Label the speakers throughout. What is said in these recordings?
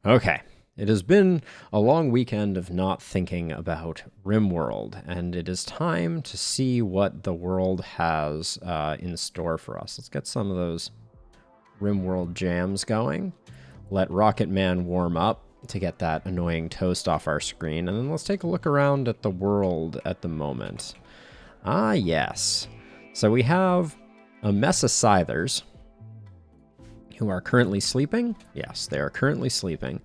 Speaker 1: Okay. It has been a long weekend of not thinking about RimWorld, and it is time to see what the world has in store for us. Let's get some of those RimWorld jams going. Let Rocket Man warm up to get that annoying toast off our screen, and then let's take a look around at the world at the moment. Ah, yes. So we have a mess of Scythers who are currently sleeping. Yes, they are currently sleeping.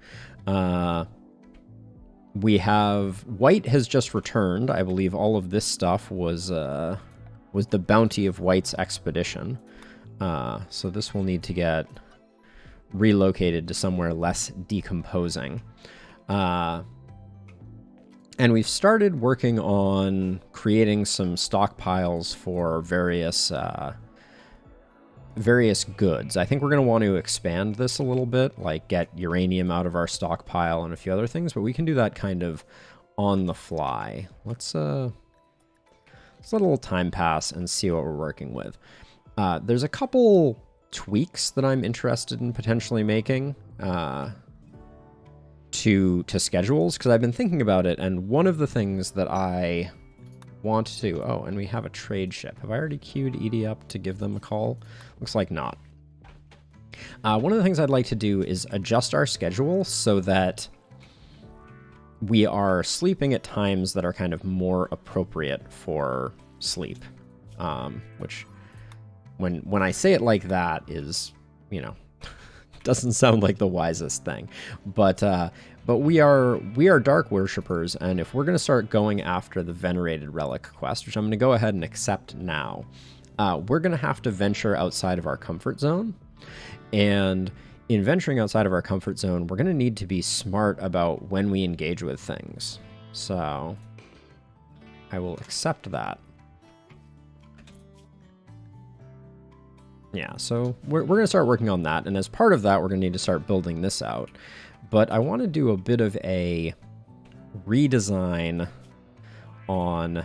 Speaker 1: We have White has just returned. I believe all of this stuff was the bounty of White's expedition. So this will need to get relocated to somewhere less decomposing. And we've started working on creating some stockpiles for various goods. I think we're going to want to expand this a little bit, like get uranium out of our stockpile and a few other things, but we can do that kind of on the fly. Let's let a little time pass and see what we're working with. There's a couple tweaks that I'm interested in potentially making to schedules, because I've been thinking about it, and one of the things that I want to... Oh, and we have a trade ship. Have I already queued Edie up to give them a call? Looks like not. One of the things I'd like to do is adjust our schedule so that we are sleeping at times that are kind of more appropriate for sleep. Which, when I say it like that, is, you know, doesn't sound like the wisest thing. But we are dark worshippers, and if we're going to start going after the venerated relic quest, which I'm going to go ahead and accept now, we're going to have to venture outside of our comfort zone. And in venturing outside of our comfort zone, we're going to need to be smart about when we engage with things. So I will accept that. Yeah, so we're going to start working on that. And as part of that, we're going to need to start building this out. But I want to do a bit of a redesign on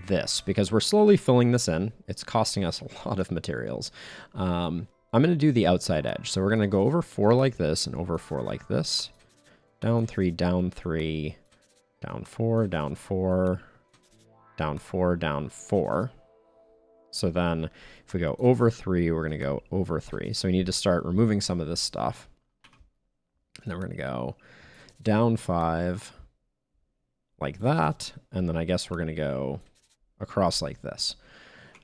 Speaker 1: this, because we're slowly filling this in. It's costing us a lot of materials. I'm going to do the outside edge. So we're going to go over 4 like this and over 4 like this. Down 3, down 3, down 4, down 4, down 4, down 4. So then if we go over 3, we're going to go over 3. So we need to start removing some of this stuff. And then we're going to go down 5 like that. And then I guess we're going to go across like this.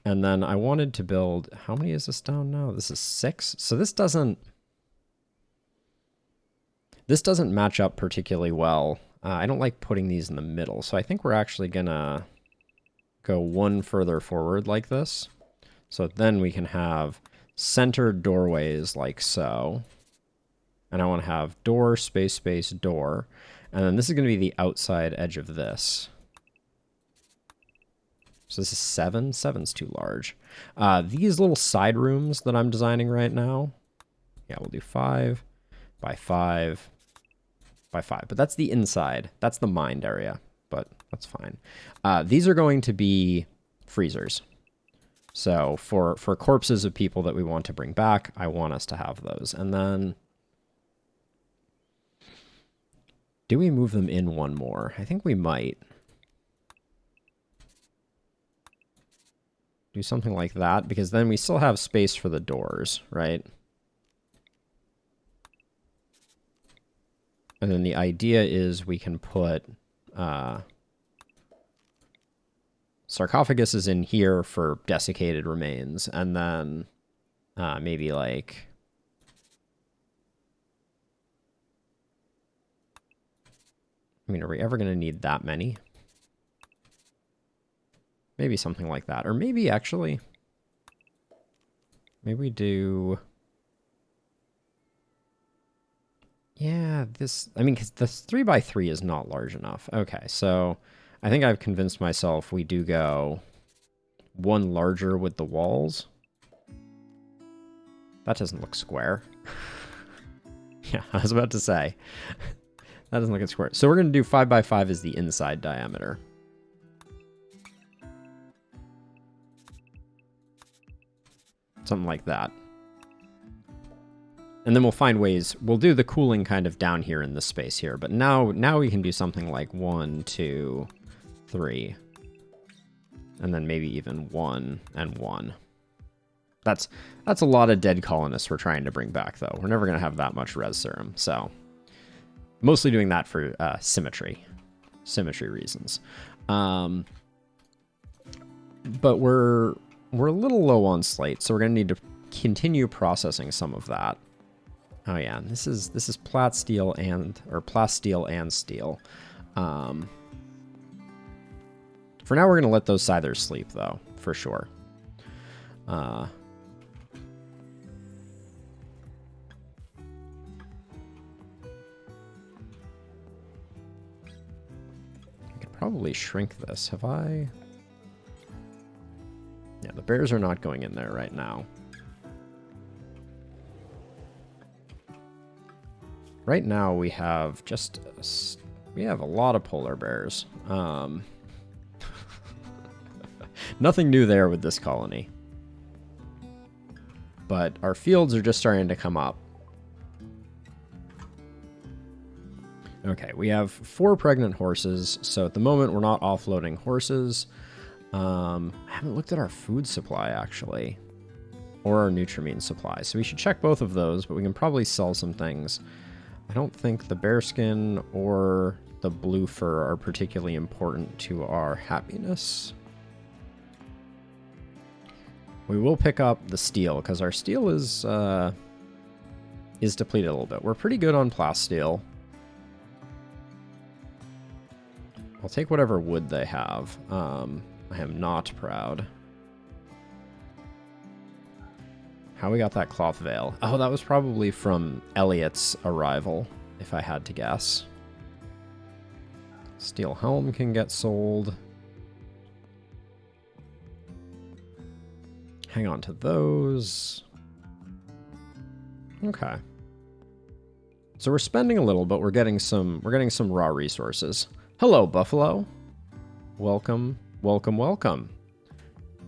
Speaker 1: And then I wanted to build... How many is this down now? This is 6. So this doesn't match up particularly well. I don't like putting these in the middle. So I think we're actually going to go one further forward like this. So then we can have centered doorways like so. And I want to have door, space, space, door. And then this is going to be the outside edge of this. So this is 7. 7's too large. These little side rooms that I'm designing right now, yeah, we'll do 5 by 5 by 5. But that's the inside. That's the mind area, but that's fine. These are going to be freezers. So for corpses of people that we want to bring back, I want us to have those. And then... do we move them in one more? I think we might. Do something like that, because then we still have space for the doors, right? And then the idea is we can put sarcophaguses in here for desiccated remains, and then maybe like... I mean, are we ever going to need that many? Maybe something like that. Or maybe, actually... maybe we do... yeah, this... I mean, because this 3 by 3 is not large enough. Okay, so I think I've convinced myself we do go one larger with the walls. That doesn't look square. Yeah, I was about to say. That doesn't look at square. So we're going to do 5 by 5 as the inside diameter. Something like that. And then we'll find ways, we'll do the cooling kind of down here in this space here. But now we can do something like 1, 2, 3. And then maybe even 1 and 1. That's a lot of dead colonists we're trying to bring back, though. We're never going to have that much res serum, so mostly doing that for symmetry reasons. But we're a little low on slate, so we're going to need to continue processing some of that. Oh yeah, this is plasteel and steel. For now, we're going to let those Scythers sleep, though, for sure. I could probably shrink this. Have I? Yeah, the bears are not going in there right now. Right now, we have we have a lot of polar bears. Nothing new there with this colony. But our fields are just starting to come up. Okay, we have 4 pregnant horses, so at the moment we're not offloading horses. I haven't looked at our food supply, actually, or our nutrimine supply, so we should check both of those, but we can probably sell some things. I don't think the bearskin or the blue fur are particularly important to our happiness. We will pick up the steel, because our steel is depleted a little bit. We're pretty good on plasteel. I'll take whatever wood they have. I am not proud. How we got that cloth veil? Oh, that was probably from Elliot's arrival, if I had to guess. Steel helm can get sold. Hang on to those. Okay. So we're spending a little, but we're getting some raw resources. Hello, Buffalo. Welcome, welcome, welcome.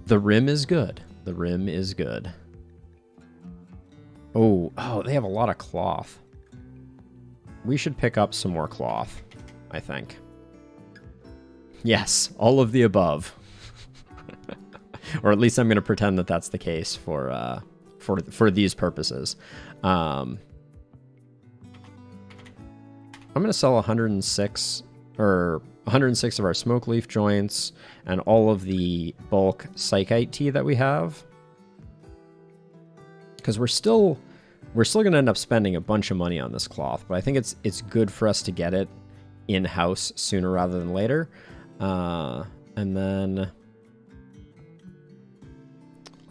Speaker 1: The rim is good. The rim is good. Oh, they have a lot of cloth. We should pick up some more cloth, I think. Yes, all of the above. Or at least I'm going to pretend that that's the case for these purposes. I'm going to sell 106 of our smoke leaf joints and all of the bulk psychite tea that we have, because we're still going to end up spending a bunch of money on this cloth, but I think it's good for us to get it in-house sooner rather than later. And then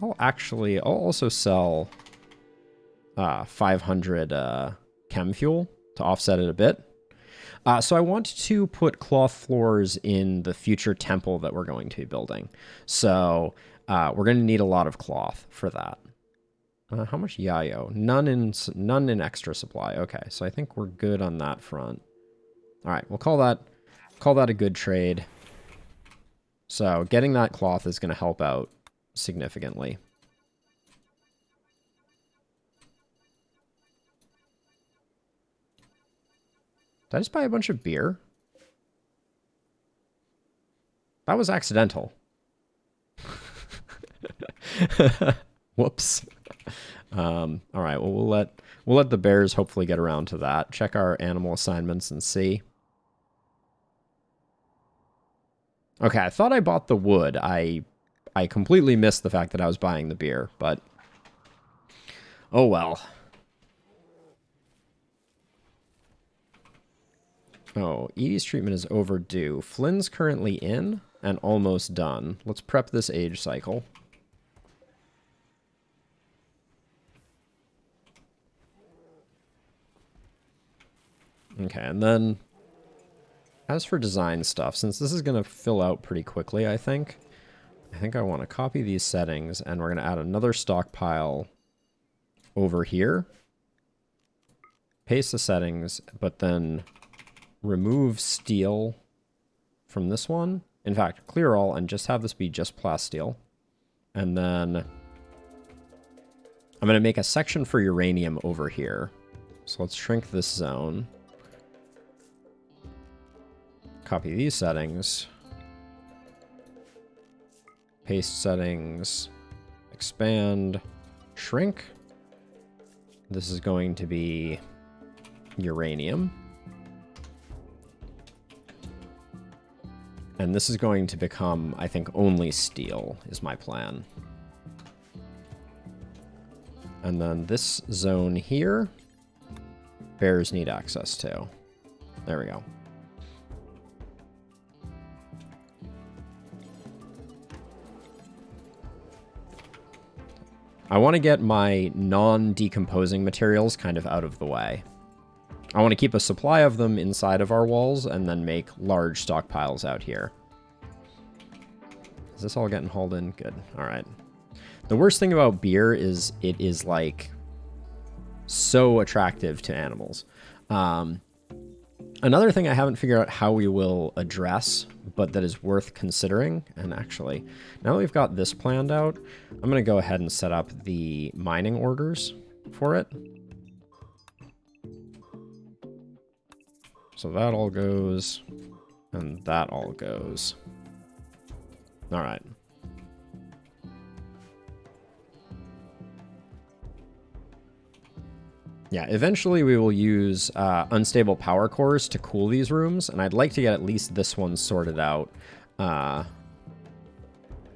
Speaker 1: I'll also sell 500 chem fuel to offset it a bit. So I want to put cloth floors in the future temple that we're going to be building. So we're going to need a lot of cloth for that. How much yayo? None in extra supply. Okay, so I think we're good on that front. All right, we'll call that a good trade. So getting that cloth is going to help out significantly. Did I just buy a bunch of beer? That was accidental. Whoops. All right. Well, we'll let the bears hopefully get around to that. Check our animal assignments and see. Okay, I thought I bought the wood. I completely missed the fact that I was buying the beer, but oh well. Oh, Edie's treatment is overdue. Flynn's currently in and almost done. Let's prep this age cycle. Okay, and then as for design stuff, since this is going to fill out pretty quickly, I think I want to copy these settings, and we're going to add another stockpile over here. Paste the settings, but then remove steel from this one. In fact, clear all and just have this be just plasteel. And then... I'm going to make a section for uranium over here. So let's shrink this zone. Copy these settings. Paste settings. Expand. Shrink. This is going to be uranium. And this is going to become, I think, only steel is my plan. And then this zone here, bears need access to. There we go. I want to get my non-decomposing materials kind of out of the way. I want to keep a supply of them inside of our walls and then make large stockpiles out here. Is this all getting hauled in? Good. All right. The worst thing about beer is it is like so attractive to animals. Another thing I haven't figured out how we will address, but that is worth considering, and actually, now that we've got this planned out, I'm going to go ahead and set up the mining orders for it. So that all goes, and that all goes. All right. Yeah, eventually we will use unstable power cores to cool these rooms, and I'd like to get at least this one sorted out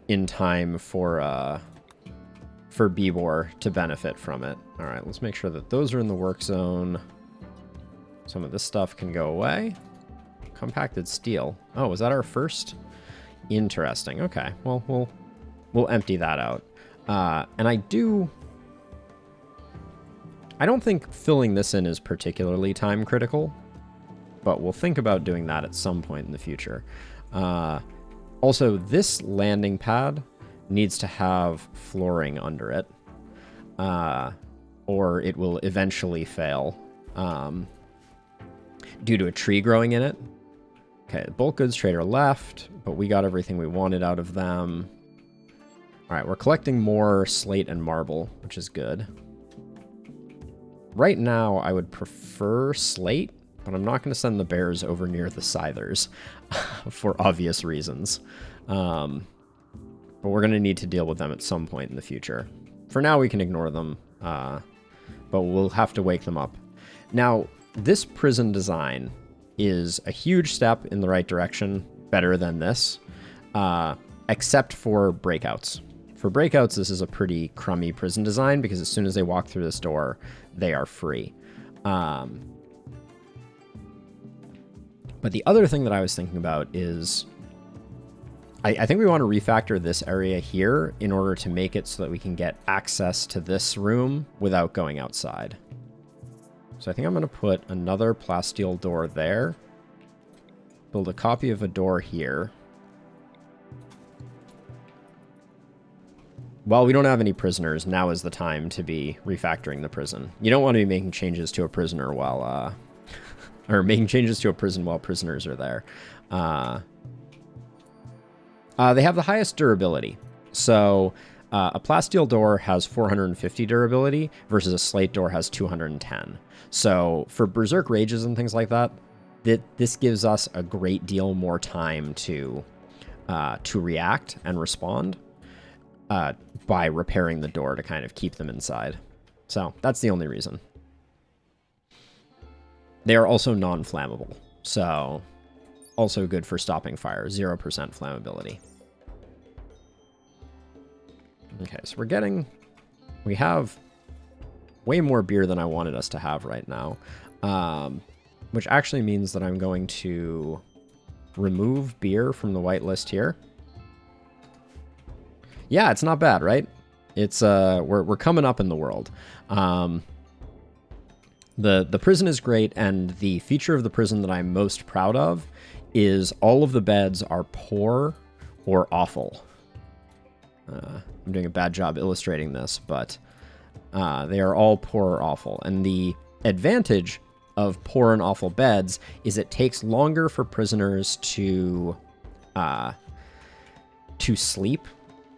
Speaker 1: in time for Bebor to benefit from it. All right, let's make sure that those are in the work zone. Some of this stuff can go away. Compacted steel. Oh, was that our first? Interesting. Okay, well, we'll empty that out. And I don't think filling this in is particularly time critical, but we'll think about doing that at some point in the future. Also, this landing pad needs to have flooring under it, or it will eventually fail due to a tree growing in it. Okay, the bulk goods trader left, but we got everything we wanted out of them. All right, we're collecting more slate and marble, which is good. Right now, I would prefer slate, but I'm not going to send the bears over near the Scythers for obvious reasons. But we're going to need to deal with them at some point in the future. For now, we can ignore them, but we'll have to wake them up. Now, this prison design is a huge step in the right direction, better than this, except for breakouts. For breakouts, this is a pretty crummy prison design because as soon as they walk through this door, they are free. But the other thing that I was thinking about is I think we want to refactor this area here in order to make it so that we can get access to this room without going outside. So I think I'm going to put another plasteel door there, build a copy of a door here. While we don't have any prisoners, now is the time to be refactoring the prison. You don't want to be making changes to a prisoner while, or making changes to a prison while prisoners are there. They have the highest durability. So a plasteel door has 450 durability versus a slate door has 210. So for Berserk Rages and things like that, this gives us a great deal more time to react and respond. By repairing the door to kind of keep them inside. So that's the only reason. They are also non-flammable, so also good for stopping fire, 0% flammability. Okay, so we have way more beer than I wanted us to have right now, which actually means that I'm going to remove beer from the whitelist here. Yeah, it's not bad, right? It's we're coming up in the world. The prison is great, and the feature of the prison that I'm most proud of is all of the beds are poor or awful. I'm doing a bad job illustrating this, but they are all poor or awful. And the advantage of poor and awful beds is it takes longer for prisoners to sleep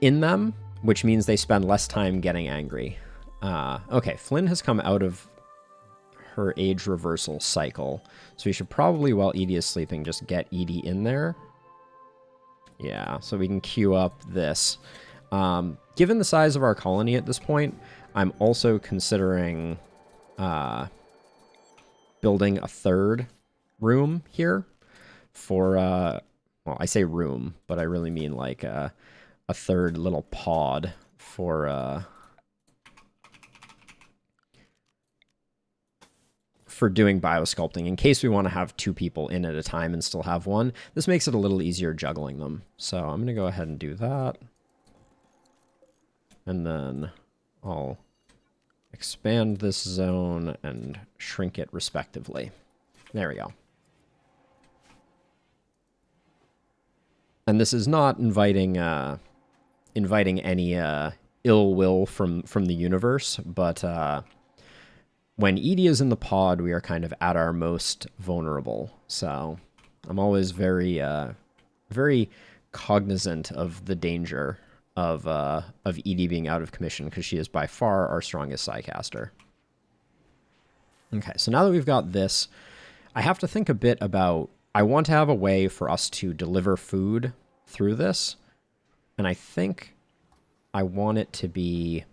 Speaker 1: in them, which means they spend less time getting angry. Okay, Flynn has come out of her age reversal cycle. So we should probably, while Edie is sleeping, just get Edie in there. Yeah, so we can queue up this. Given the size of our colony at this point, I'm also considering building a third room here for, well, I say room, but I really mean like a third little pod for doing biosculpting in case we want to have 2 people in at a time and still have one. This makes it a little easier juggling them. So I'm going to go ahead and do that. And then I'll expand this zone and shrink it respectively. There we go. And this is not inviting any ill will from the universe, but when Edie is in the pod, we are kind of at our most vulnerable. So I'm always very, very cognizant of the danger of Edie being out of commission because she is by far our strongest Psycaster. Okay, so now that we've got this, I have to think a bit about, I want to have a way for us to deliver food through this. And I think I want it to be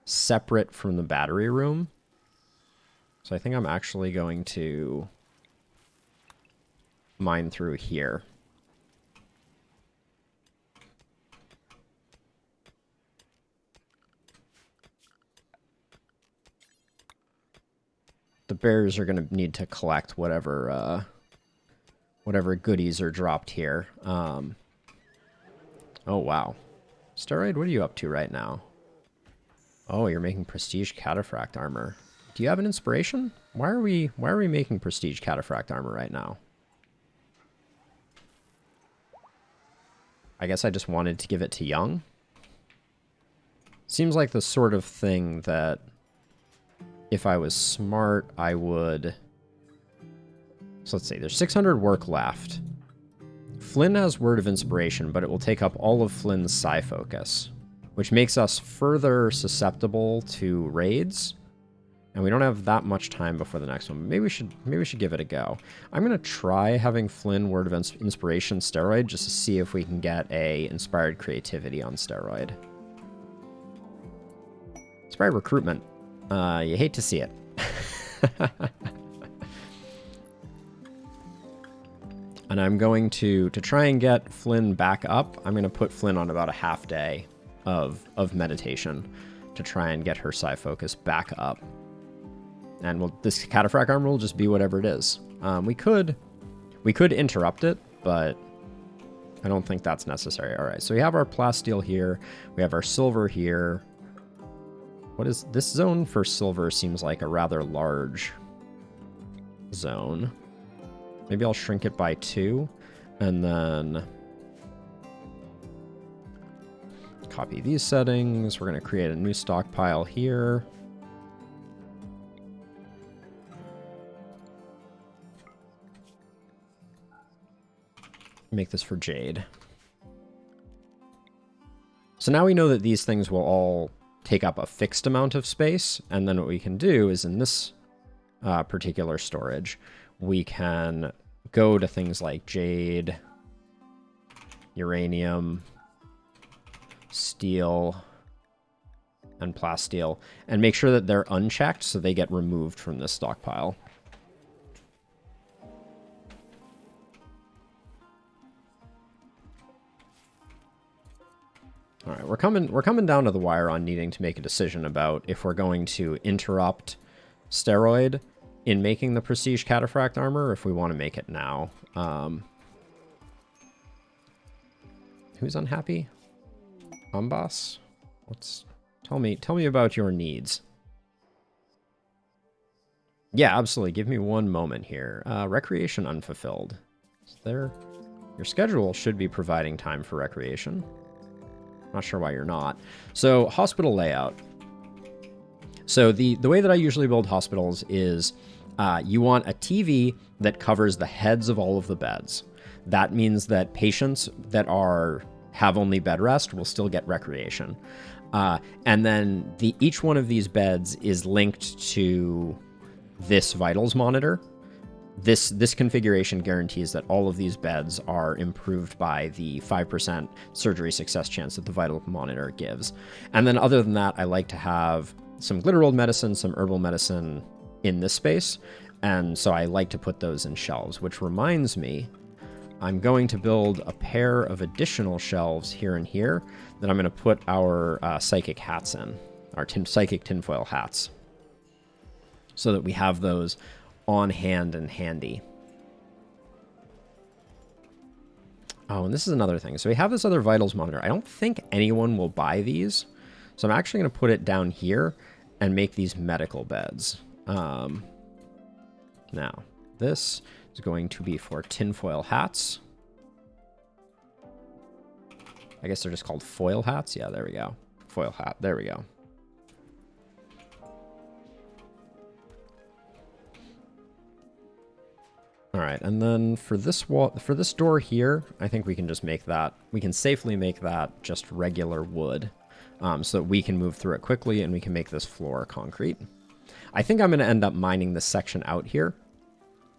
Speaker 1: separate from the battery room. So I think I'm actually going to mine through here. The bears are going to need to collect whatever goodies are dropped here. Oh, wow. Steroid, what are you up to right now? Oh, you're making prestige cataphract armor. Do you have an inspiration? Why are we making prestige cataphract armor right now? I guess I just wanted to give it to Young. Seems like the sort of thing that if I was smart, I would... So let's see, there's 600 work left. Flynn has Word of Inspiration, but it will take up all of Flynn's Psi Focus, which makes us further susceptible to raids. And we don't have that much time before the next one. Maybe we should give it a go. I'm going to try having Flynn Word of Inspiration Steroid just to see if we can get a Inspired Creativity on Steroid. Inspired Recruitment. You hate to see it. And I'm going to try and get Flynn back up. I'm going to put Flynn on about a half day of meditation to try and get her Psi Focus back up. And this cataphract armor will just be whatever it is. We could interrupt it, but I don't think that's necessary. All right, so we have our plasteel here. We have our silver here. What is this zone for silver? Seems like a rather large zone. Maybe I'll shrink it by 2, and then copy these settings. We're going to create a new stockpile here. Make this for Jade. So now we know that these things will all take up a fixed amount of space, and then what we can do is in this particular storage, we can go to things like jade, uranium, steel, and plasteel, and make sure that they're unchecked so they get removed from this stockpile. All right, we're coming down to the wire on needing to make a decision about if we're going to interrupt Steroid in making the Prestige Cataphract armor, or if we want to make it now. Who's unhappy? Boss? Tell me about your needs. Yeah, absolutely. Give me one moment here. Recreation unfulfilled. Your schedule should be providing time for recreation. Not sure why you're not. So, hospital layout. So, the way that I usually build hospitals is you want a TV that covers the heads of all of the beds. That means that patients that have only bed rest will still get recreation. And then each one of these beds is linked to this vitals monitor. This configuration guarantees that all of these beds are improved by the 5% surgery success chance that the vital monitor gives. And then other than that, I like to have some glitter-rolled medicine, some herbal medicine in this space. And so I like to put those in shelves, which reminds me, I'm going to build a pair of additional shelves here and here that I'm going to put our psychic hats in, our psychic tinfoil hats, so that we have those on hand and handy. Oh, and this is another thing. So we have this other vitals monitor. I don't think anyone will buy these. So I'm actually going to put it down here and make these medical beds. Now, this is going to be for tinfoil hats. I guess they're just called foil hats. Yeah, there we go. Foil hat. There we go. All right, and then for this wall, for this door here, I think we can just make that, we can safely make that just regular wood, so that we can move through it quickly and we can make this floor concrete. I think I'm going to end up mining this section out here,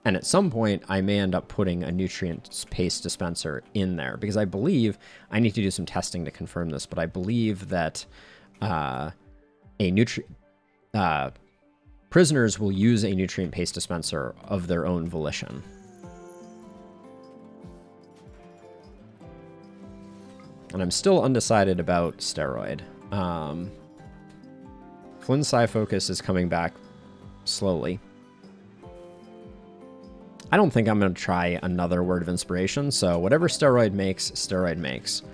Speaker 1: and at some point I may end up putting a nutrient paste dispenser in there, because I believe, I need to do some testing to confirm this, but I believe that prisoners will use a nutrient paste dispenser of their own volition. And I'm still undecided about steroid. Flynn's Psi Focus is coming back slowly. I don't think I'm going to try another Word of Inspiration, so whatever steroid makes, steroid makes.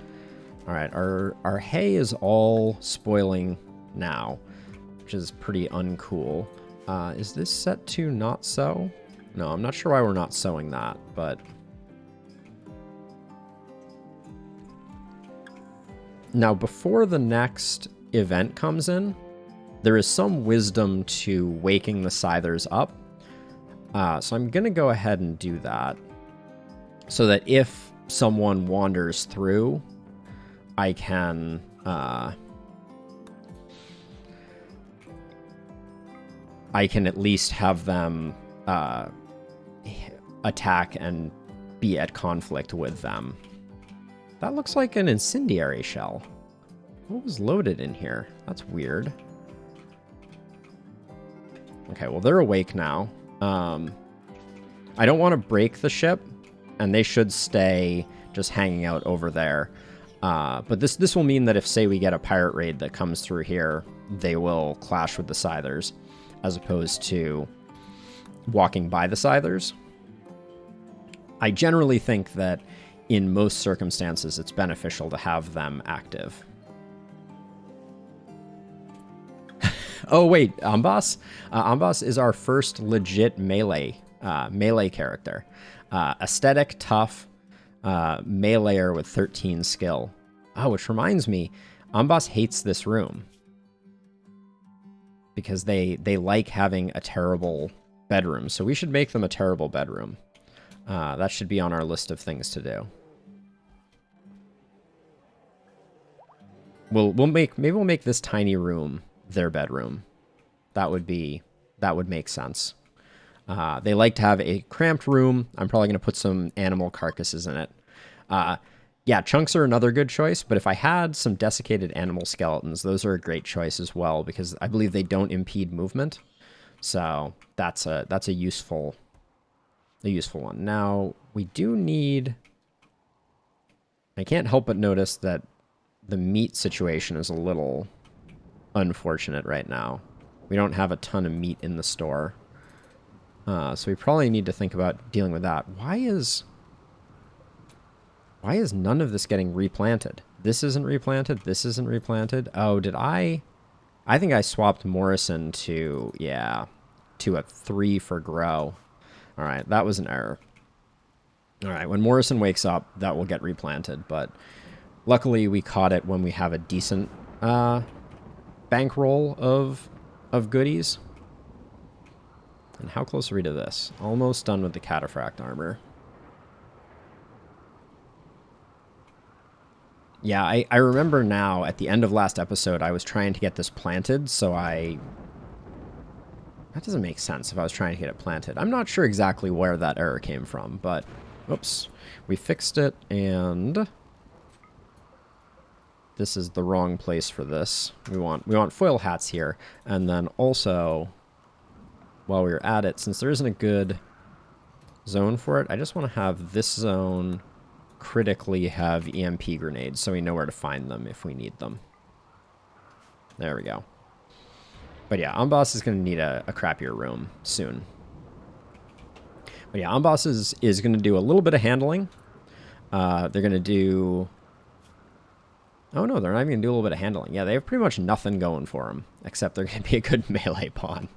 Speaker 1: All right, our hay is all spoiling now, which is pretty uncool. Is this set to not sow? No, I'm not sure why we're not sowing that, but... Now, before the next event comes in, there is some wisdom to waking the Scythers up. So I'm going to go ahead and do that, so that if someone wanders through, I can... I can at least have them attack and be at conflict with them. That looks like an incendiary shell. What was loaded in here? That's weird. Okay, well, they're awake now. I don't want to break the ship, and they should stay just hanging out over there. But this will mean that if, say, we get a pirate raid that comes through here, they will clash with the Scythers, as opposed to walking by the Scythers. I generally think that in most circumstances, it's beneficial to have them active. Oh, wait, Amboss? Amboss is our first legit melee character. Aesthetic, tough, meleeer with 13 skill. Oh, which reminds me, Amboss hates this room, because they like having a terrible bedroom. So we should make them a terrible bedroom. That should be on our list of things to do. Maybe we'll make this tiny room their bedroom. That would make sense. They like to have a cramped room. I'm probably going to put some animal carcasses in it. Yeah, chunks are another good choice, but if I had some desiccated animal skeletons, those are a great choice as well, because I believe they don't impede movement. So that's a useful one. Now, we do need... I can't help but notice that the meat situation is a little unfortunate right now. We don't have a ton of meat in the store. So we probably need to think about dealing with that. Why is none of this getting replanted? This isn't replanted. This isn't replanted. Oh, did I think I swapped Morrison to a 3 for grow. All right, that was an error. All right, when Morrison wakes up, that will get replanted, but luckily we caught it when we have a decent bankroll of goodies. And how close are we to this? Almost done with the cataphract armor. Yeah, I remember now, at the end of last episode, I was trying to get this planted, so I... That doesn't make sense if I was trying to get it planted. I'm not sure exactly where that error came from, but... Oops. We fixed it, and... This is the wrong place for this. We want foil hats here. And then also, while we were at it, since there isn't a good zone for it, I just want to have this zone critically have EMP grenades so we know where to find them if we need them. There we go. But yeah, Amboss is going to need a crappier room soon. But yeah, Amboss is going to do a little bit of handling. They're going to do... Oh no, they're not even going to do a little bit of handling. Yeah, they have pretty much nothing going for them, except they're going to be a good melee pawn.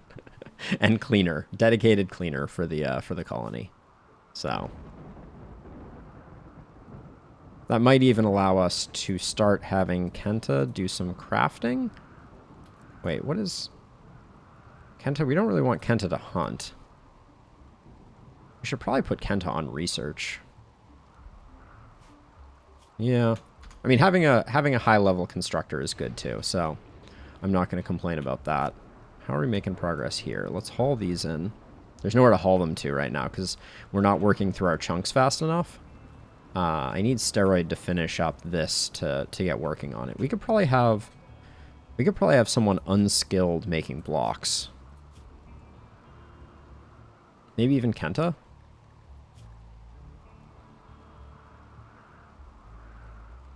Speaker 1: And cleaner. Dedicated cleaner for the colony. So... That might even allow us to start having Kenta do some crafting. Wait, what is... Kenta? We don't really want Kenta to hunt. We should probably put Kenta on research. Yeah. I mean, having a high-level constructor is good, too, so I'm not going to complain about that. How are we making progress here? Let's haul these in. There's nowhere to haul them to right now, because we're not working through our chunks fast enough. I need Steroid to finish up this to get working on it. We could probably have someone unskilled making blocks. Maybe even Kenta?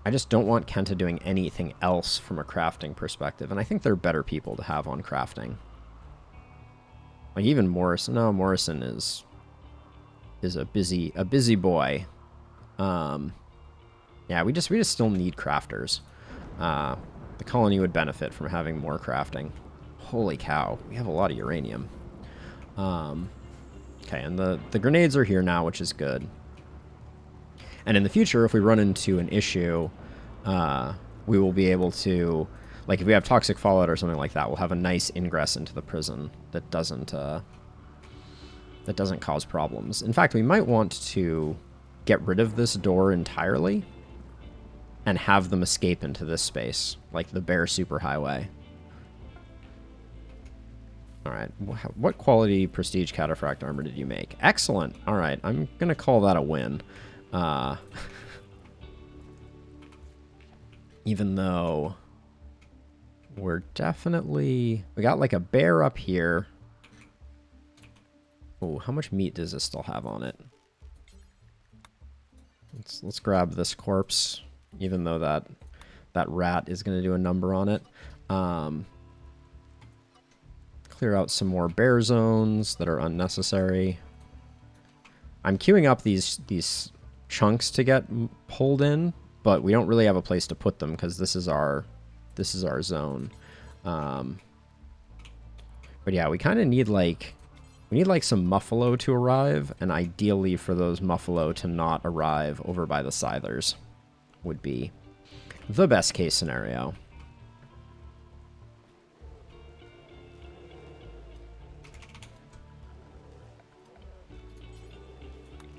Speaker 1: I just don't want Kenta doing anything else from a crafting perspective, and I think they're better people to have on crafting. Like even Morrison. No, Morrison is a busy boy. Yeah, we just still need crafters. The colony would benefit from having more crafting. Holy cow, we have a lot of uranium. Okay, and the grenades are here now, which is good. And in the future, if we run into an issue, we will be able to, like if we have toxic fallout or something like that, we'll have a nice ingress into the prison that doesn't cause problems. In fact, we might want to get rid of this door entirely and have them escape into this space, like the Bear Superhighway. All right, what quality prestige cataphract armor did you make? Excellent. All right, I'm gonna call that a win. Even though we're definitely... We got like a bear up here. Oh, how much meat does this still have on it? Let's grab this corpse, even though that rat is going to do a number on it. Clear out some more bear zones that are unnecessary. I'm queuing up these chunks to get pulled in, but we don't really have a place to put them because this is our zone. But yeah, we kind of need like... We need like some Muffalo to arrive, and ideally for those Muffalo to not arrive over by the Scythers would be the best case scenario.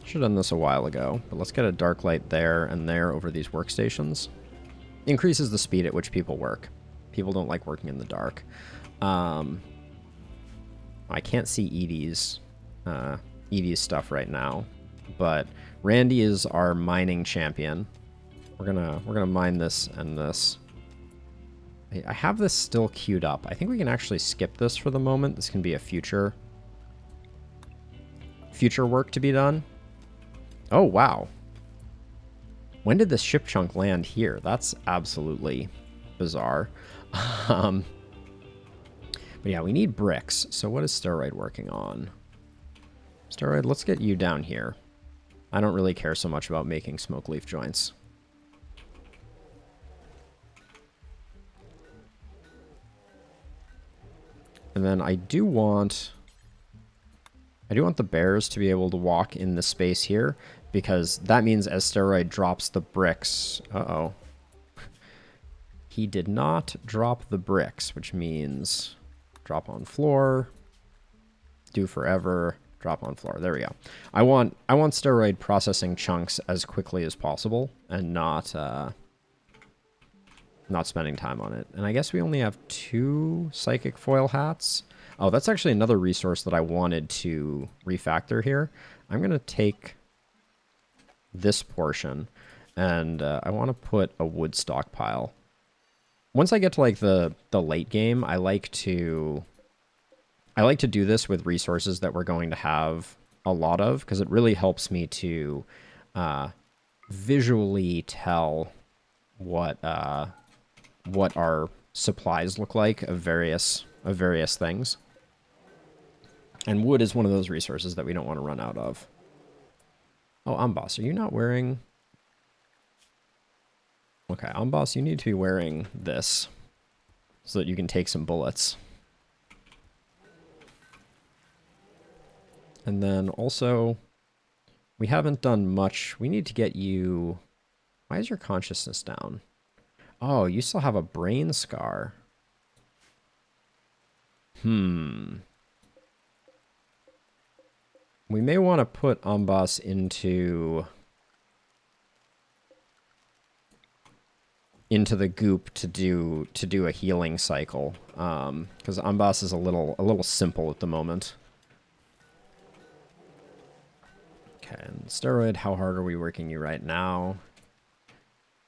Speaker 1: Should have done this a while ago, but let's get a dark light there and there over these workstations. Increases the speed at which people work. People don't like working in the dark. I can't see Edie's stuff right now, but Randy is our mining champion. We're gonna mine this and this. I have this still queued up. I think we can actually skip this for the moment. This can be a future work to be done. Oh wow. When did this ship chunk land here? That's absolutely bizarre. But yeah, we need bricks. So what is Steroid working on? Steroid, let's get you down here. I don't really care so much about making smoke leaf joints. And then I do want the bears to be able to walk in the space here, because that means as Steroid drops the bricks... Uh-oh. He did not drop the bricks, which means... Drop on floor, do forever, drop on floor. There we go. I want Steroid processing chunks as quickly as possible and not not spending time on it. And I guess we only have 2 psychic foil hats. Oh, that's actually another resource that I wanted to refactor here. I'm going to take this portion, and I want to put a wood stockpile. Once I get to like the late game, I like to do this with resources that we're going to have a lot of, because it really helps me to visually tell what our supplies look like of various things. And wood is one of those resources that we don't want to run out of. Oh, Amboss, are you not wearing... Okay, Amboss, you need to be wearing this so that you can take some bullets. And then also, we haven't done much. We need to get you... Why is your consciousness down? Oh, you still have a brain scar. We may want to put Amboss into the goop to do a healing cycle, because Amboss is a little simple at the moment. Okay, and steroid, how hard are we working you right now?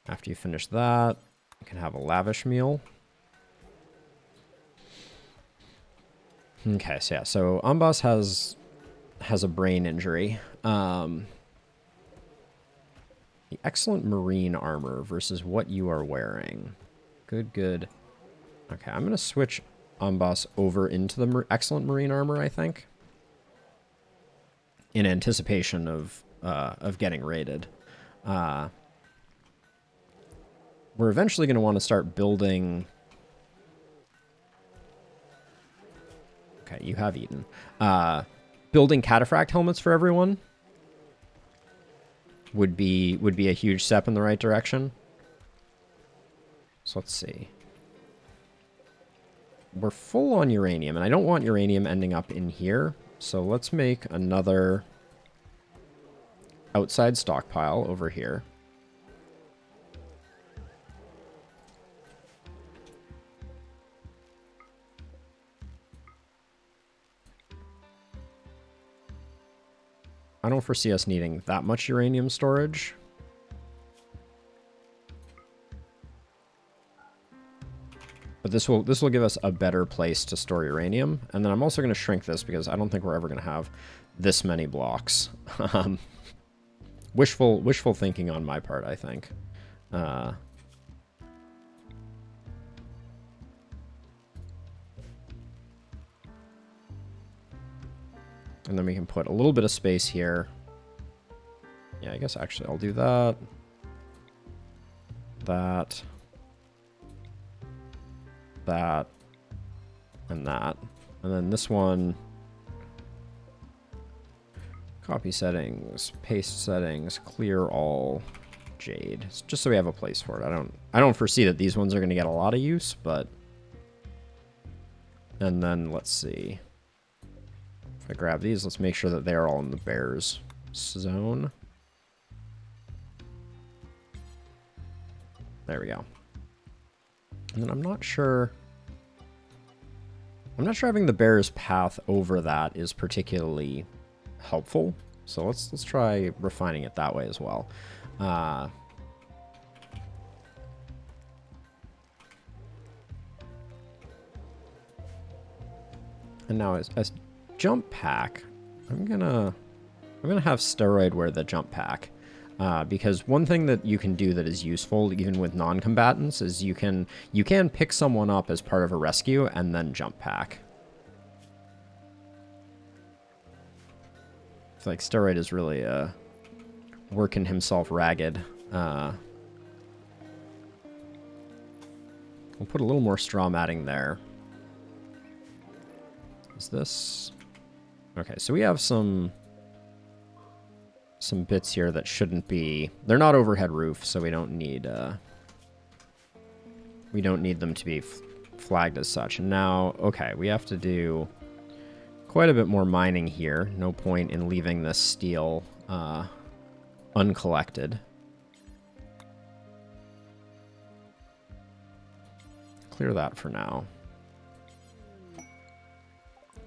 Speaker 1: After you finish that, you can have a lavish meal. Okay, so yeah, so Amboss has a brain injury. The excellent marine armor versus what you are wearing. Good. Okay, I'm going to switch Amboss over into the excellent marine armor, I think, in anticipation of getting raided. We're eventually going to want to start building... Okay, you have eaten. Building cataphract helmets for everyone would be a huge step in the right direction. So let's see. We're full on uranium, and I don't want uranium ending up in here. So let's make another outside stockpile over here. I don't foresee us needing that much uranium storage. But this will give us a better place to store uranium. And then I'm also going to shrink this because I don't think we're ever going to have this many blocks. Wishful thinking on my part, I think. And then we can put a little bit of space here. Yeah, I guess actually I'll do that. That. And that. And then this one. Copy settings, paste settings, clear all, jade. Just so we have a place for it. I don't foresee that these ones are going to get a lot of use, but... And then let's see. If I grab these, let's make sure that they're all in the bears zone. There we go. And then I'm not sure having the bear's path over that is particularly helpful. So let's try refining it that way as well. And now as jump pack, I'm gonna have steroid wear the jump pack. Because one thing that you can do that is useful, even with non-combatants, is you can pick someone up as part of a rescue and then jump pack. I feel like steroid is really working himself ragged. We'll put a little more straw matting there. Is this... Okay, so we have some bits here that shouldn't be... They're not overhead roof, so we don't need them to be flagged as such. And now, okay, we have to do quite a bit more mining here. No point in leaving this steel uncollected. clear that for now.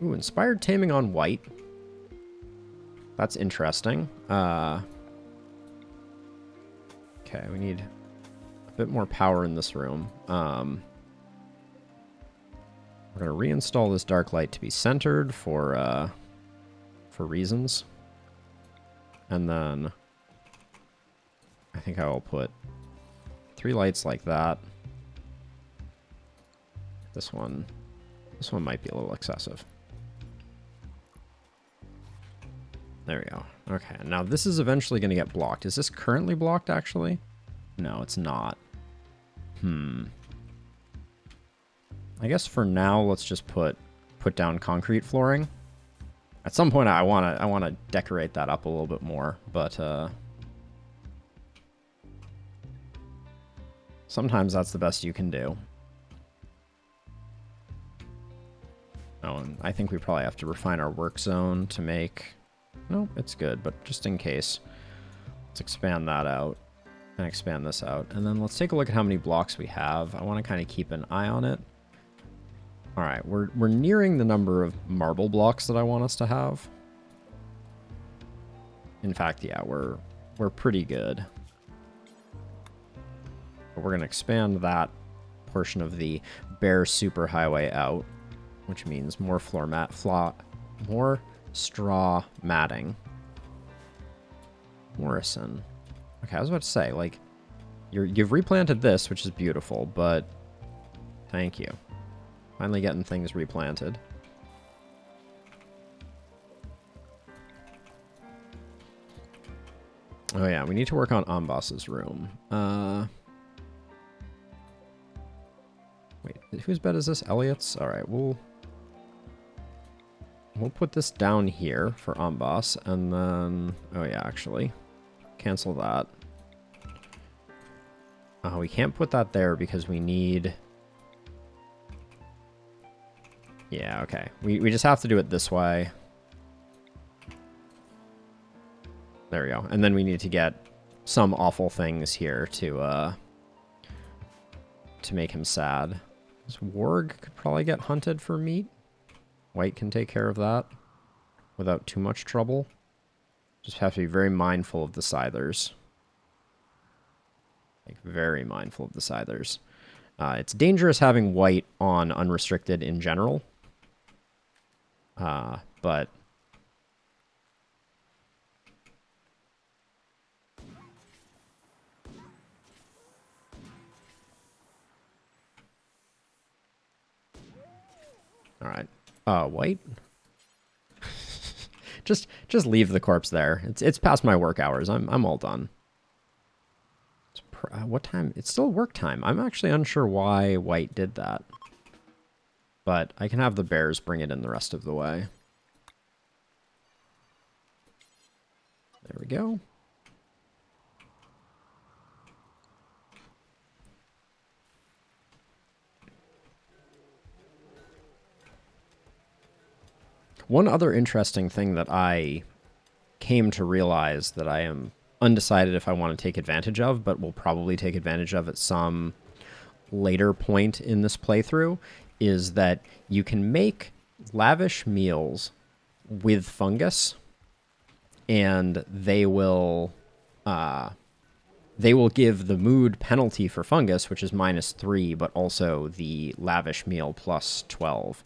Speaker 1: Ooh, inspired taming on white. That's interesting. Okay, we need a bit more power in this room. We're going to reinstall this dark light to be centered for reasons. And then I think I will put 3 lights like that. This one might be a little excessive. There we go. Okay, now this is eventually going to get blocked. Is this currently blocked, actually? No, it's not. I guess for now, let's just put down concrete flooring. At some point, I wanna decorate that up a little bit more, but sometimes that's the best you can do. Oh, and I think we probably have to refine our work zone to make... Nope, it's good, but just in case, let's expand that out and expand this out. And then let's take a look at how many blocks we have. I want to kind of keep an eye on it. All right, we're nearing the number of marble blocks that I want us to have. In fact, yeah, we're pretty good. But we're going to expand that portion of the bare superhighway out, which means more more straw matting. Morrison. Okay, I was about to say, like, you've replanted this, which is beautiful, but thank you. Finally getting things replanted. Oh yeah, we need to work on Amboss's room. Wait, whose bed is this? Elliot's? Alright, we'll put this down here for Amboss, and then... Oh yeah, actually. Cancel that. We can't put that there because we need... Yeah, okay. We just have to do it this way. There we go. And then we need to get some awful things here to make him sad. This warg could probably get hunted for meat. White can take care of that without too much trouble. Just have to be very mindful of the Scythers. Like, very mindful of the Scythers. It's dangerous having white on unrestricted in general. But... Alright. White? just leave the corpse there. It's past my work hours. I'm all done. What time? It's still work time. I'm actually unsure why White did that. But I can have the bears bring it in the rest of the way. There we go. One other interesting thing that I came to realize that I am undecided if I want to take advantage of, but will probably take advantage of at some later point in this playthrough, is that you can make lavish meals with fungus, and they will give the mood penalty for fungus, which is -3, but also the lavish meal plus 12.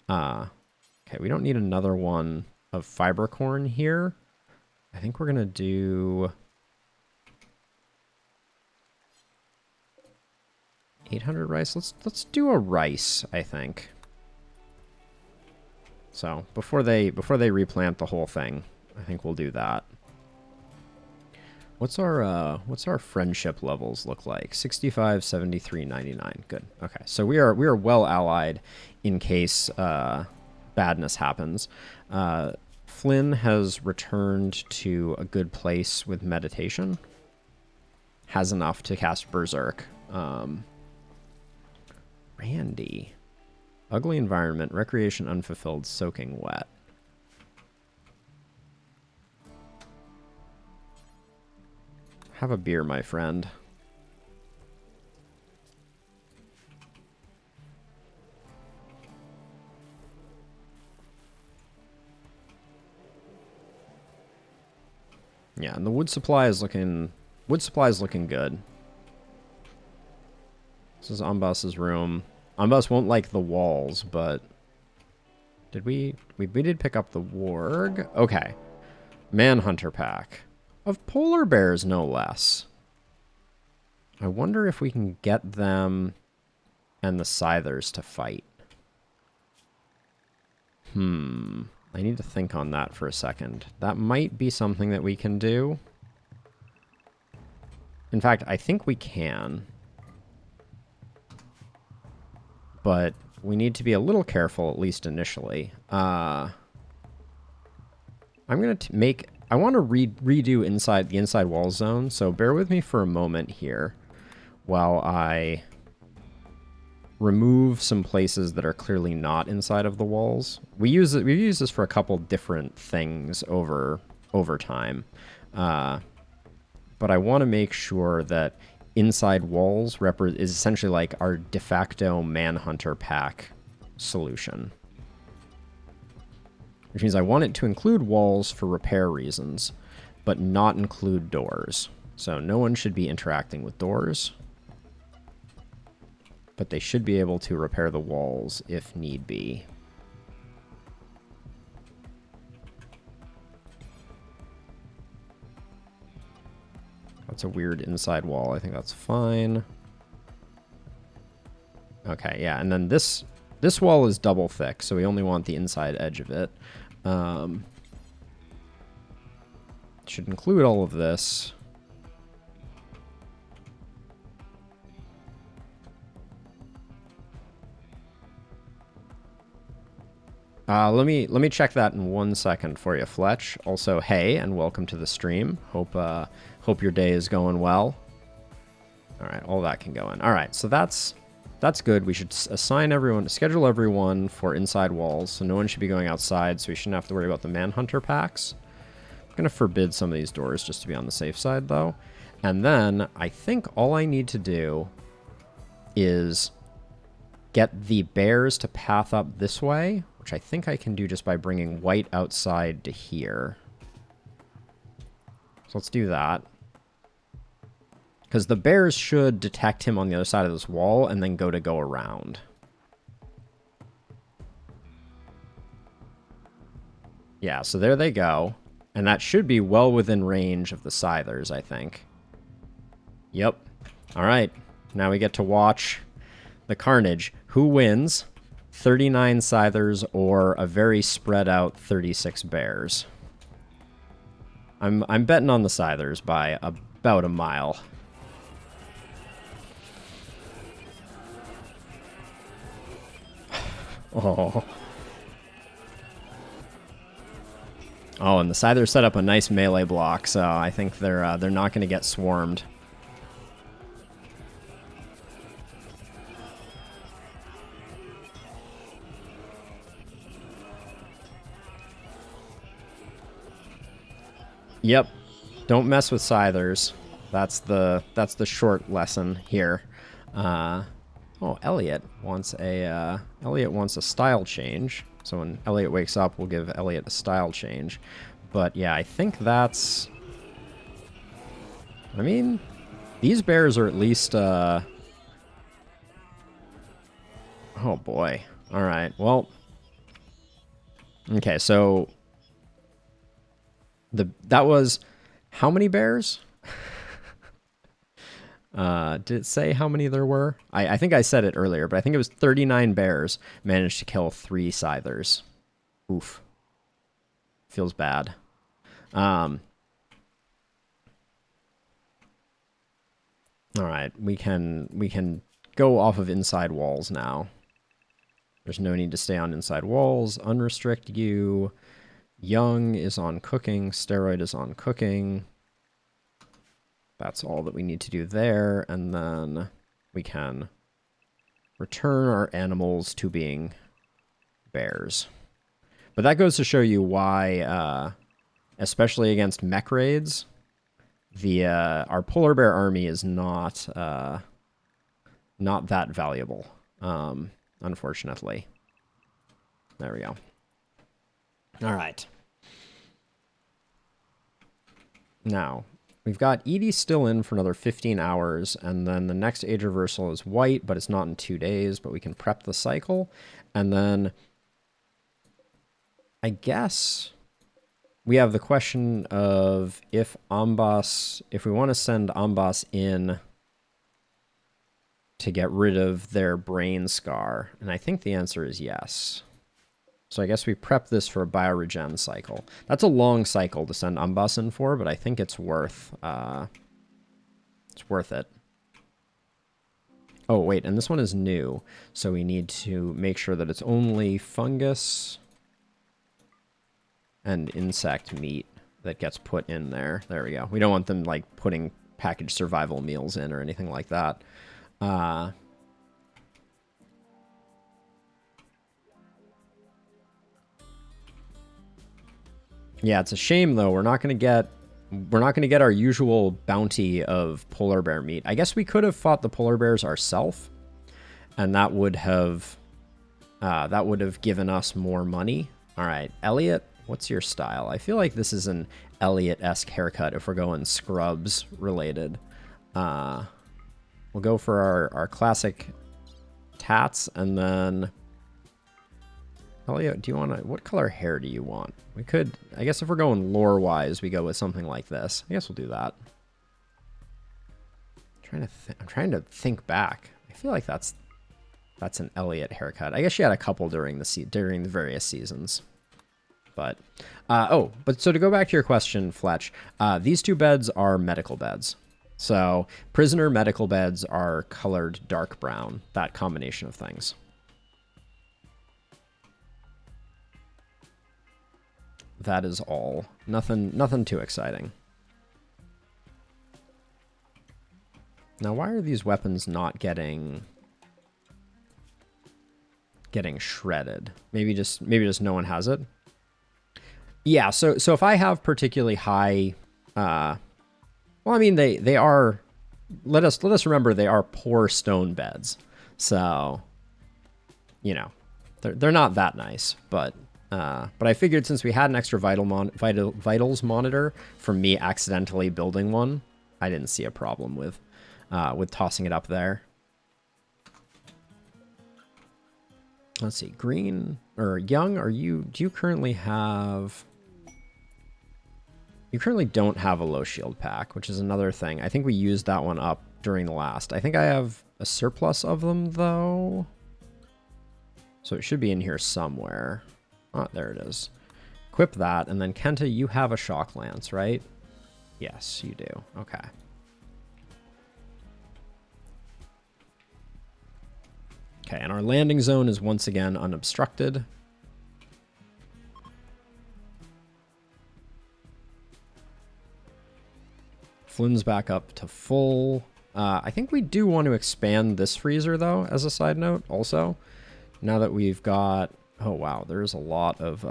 Speaker 1: Okay, we don't need another one of fiber corn here. I think we're gonna do 800 rice. Let's do a rice, I think. So before they replant the whole thing, I think we'll do that. What's our friendship levels look like? 65, 73, 99. Good. Okay, so we are well allied in case badness happens. Flynn has returned to a good place with meditation. Has enough to cast Berserk. Randy. Ugly environment, recreation unfulfilled, soaking wet. Have a beer, my friend. Yeah, and the wood supply is looking good. This is Ambas's room. Ambas won't like the walls, but did we did pick up the warg? Okay. Manhunter pack. Of polar bears, no less. I wonder if we can get them and the Scythers to fight. I need to think on that for a second. That might be something that we can do. In fact, I think we can. But we need to be a little careful, at least initially. I'm going to I want to redo the inside wall zone, so bear with me for a moment here while I remove some places that are clearly not inside of the walls. We've used this for a couple different things over time. But I want to make sure that inside walls is essentially like our de facto Manhunter pack solution. Which means I want it to include walls for repair reasons, but not include doors. So no one should be interacting with doors, but they should be able to repair the walls if need be. That's a weird inside wall. I think that's fine. Okay, yeah, and then this wall is double thick, so we only want the inside edge of it. Should include all of this. Let me check that in 1 second for you, Fletch. Also, hey, and welcome to the stream. Hope your day is going well. All right, all that can go in. All right, so that's good. We should schedule everyone for inside walls, so no one should be going outside, so we shouldn't have to worry about the Manhunter packs. I'm going to forbid some of these doors just to be on the safe side, though. And then I think all I need to do is get the bears to path up this way, which I think I can do just by bringing white outside to here. So let's do that. Because the bears should detect him on the other side of this wall and then go around. Yeah, so there they go. And that should be well within range of the Scythers, I think. Yep. All right. Now we get to watch the carnage. Who wins? 39 Scythers or a very spread out 36 bears? I'm betting on the Scythers by about a mile. Oh. Oh, and the Scythers set up a nice melee block, so I think they're not going to get swarmed. Yep. Don't mess with Scythers. That's the short lesson here. Oh, Elliot wants a style change. So when Elliot wakes up, we'll give Elliot a style change. But yeah, I think that's... I mean, these bears are at least... Oh boy. All right. Well. Okay, so that was how many bears? Did it say how many there were? I think I said it earlier, but I think it was 39 bears managed to kill 3 Scythers. Oof. Feels bad. All right, we can go off of inside walls now. There's no need to stay on inside walls. Unrestrict you. Young is on cooking. Steroid is on cooking. That's all that we need to do there, and then we can return our animals to being bears. But that goes to show you why, especially against mech raids, our polar bear army is not that valuable, unfortunately. There we go. All right. Now, we've got Edie still in for another 15 hours, and then the next age reversal is white, but it's not in 2 days, but we can prep the cycle. And then I guess we have the question of if we want to send Ambas in to get rid of their brain scar, and I think the answer is yes. So I guess we prep this for a bioregen cycle. That's a long cycle to send Ambas in for, but I think it's worth it. Oh, wait, and this one is new, so we need to make sure that it's only fungus and insect meat that gets put in there. There we go. We don't want them, like, putting packaged survival meals in or anything like that. Yeah, it's a shame though. We're not going to get our usual bounty of polar bear meat. I guess we could have fought the polar bears ourselves, and that would have given us more money. All right, Elliot, what's your style? I feel like this is an Elliot-esque haircut if we're going Scrubs related. We'll go for our classic tats, and then Elliot, do you want to, what color hair do you want? We could, I guess if we're going lore-wise, we go with something like this. I guess we'll do that. I'm trying to think back. I feel like that's an Elliot haircut. I guess she had a couple during the various seasons. But, but so to go back to your question, Fletch, these two beds are medical beds. So prisoner medical beds are colored dark brown, that combination of things. That is all. Nothing too exciting. Now, why are these weapons not getting shredded? Maybe just no one has it. Yeah, so if I have particularly high well, I mean they are, let us remember they are poor stone beds. So, you know, they're not that nice, but I figured since we had an extra vitals monitor from me accidentally building one, I didn't see a problem with tossing it up there. Let's see, green or young, do you currently have, you currently don't have a low shield pack, which is another thing. I think we used that one up during the last. I think I have a surplus of them though. So it should be in here somewhere. Oh, there it is. Equip that, and then Kenta, you have a shock lance, right? Yes, you do. Okay. Okay, and our landing zone is once again unobstructed. Flynn's back up to full. I think we do want to expand this freezer, though, as a side note, also. Now that we've got... Oh, wow, there's a lot of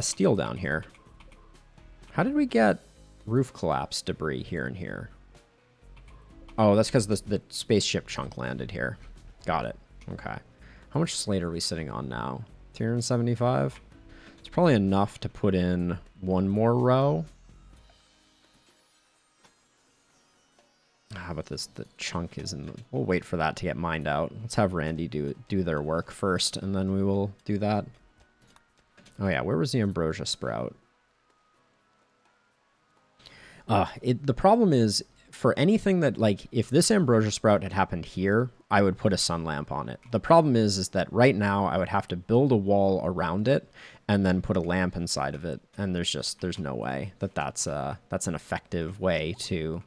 Speaker 1: steel down here. How did we get roof collapse debris here and here? Oh, that's because the spaceship chunk landed here. Got it. Okay. How much slate are we sitting on now? 375? It's probably enough to put in one more row. How about this? The chunk is in the... We'll wait for that to get mined out. Let's have Randy do their work first, and then we will do that. Oh yeah, where was the ambrosia sprout? The problem is, for anything that, like, if this ambrosia sprout had happened here, I would put a sun lamp on it. The problem is that right now I would have to build a wall around it and then put a lamp inside of it, and there's no way that's an effective way to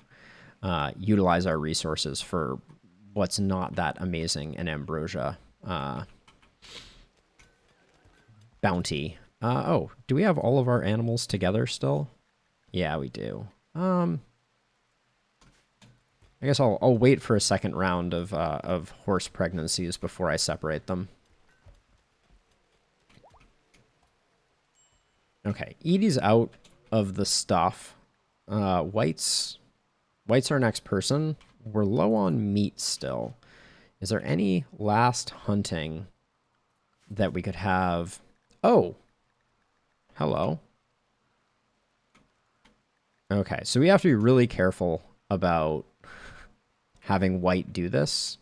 Speaker 1: utilize our resources for what's not that amazing an ambrosia bounty. Oh, do we have all of our animals together still? Yeah, we do. I guess I'll wait for a second round of horse pregnancies before I separate them. Okay, Edie's out of the stuff. White's our next person. We're low on meat still. Is there any last hunting that we could have? Oh, hello. Okay, so we have to be really careful about having white do this.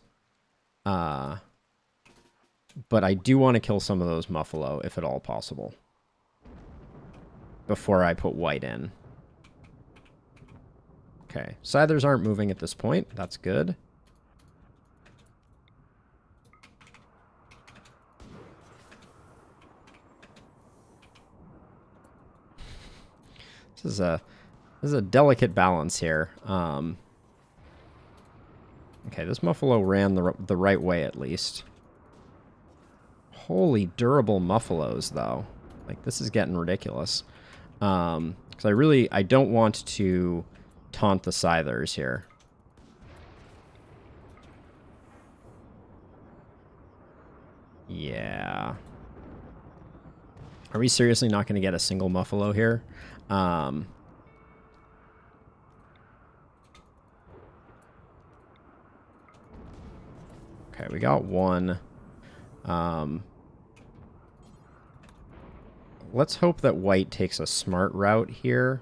Speaker 1: But I do want to kill some of those Muffalo, if at all possible, before I put white in. Okay, Scythers aren't moving at this point. That's good. This is a delicate balance here. Okay, this Muffalo ran the right way at least. Holy durable Muffalos, though. Like, this is getting ridiculous. Because I don't want to taunt the Scythers here. Yeah. Are we seriously not going to get a single Muffalo here? Okay, we got one. Let's hope that white takes a smart route here.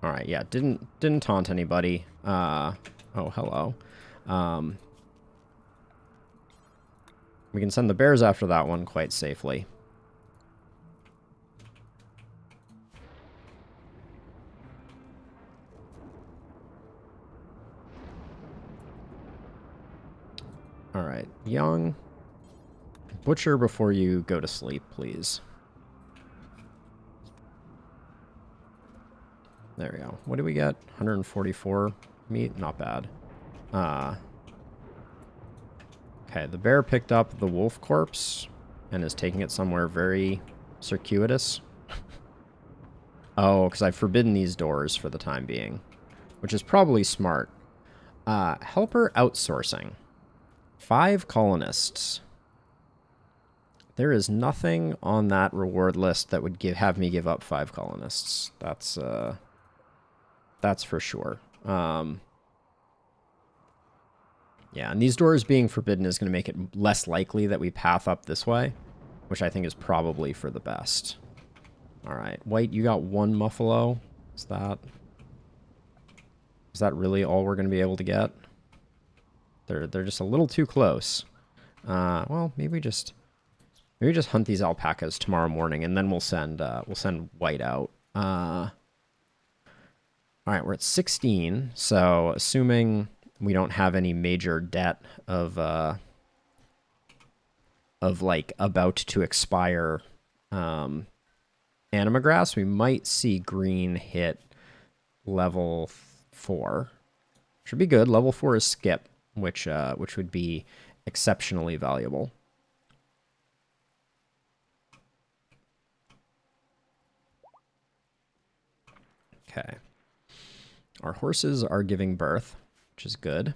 Speaker 1: All right, yeah, didn't taunt anybody. Oh, hello. We can send the bears after that one quite safely. All right, young. Butcher before you go to sleep, please. There we go. What do we get? 144 meat? Not bad. Okay, the bear picked up the wolf corpse and is taking it somewhere very circuitous. Oh, because I've forbidden these doors for the time being, which is probably smart. Helper outsourcing. 5 colonists. There is nothing on that reward list that would have me give up 5 colonists. That's for sure. Yeah, and these doors being forbidden is going to make it less likely that we path up this way, which I think is probably for the best. All right, white, you got 1 Muffalo. Is that really all we're going to be able to get? They're just a little too close. Well, maybe just hunt these alpacas tomorrow morning, and then we'll send white out. All right, we're at 16. So assuming we don't have any major debt of like about to expire anima grass, we might see green hit level 4. Should be good. Level 4 is skip, which would be exceptionally valuable. Okay. Our horses are giving birth, which is good.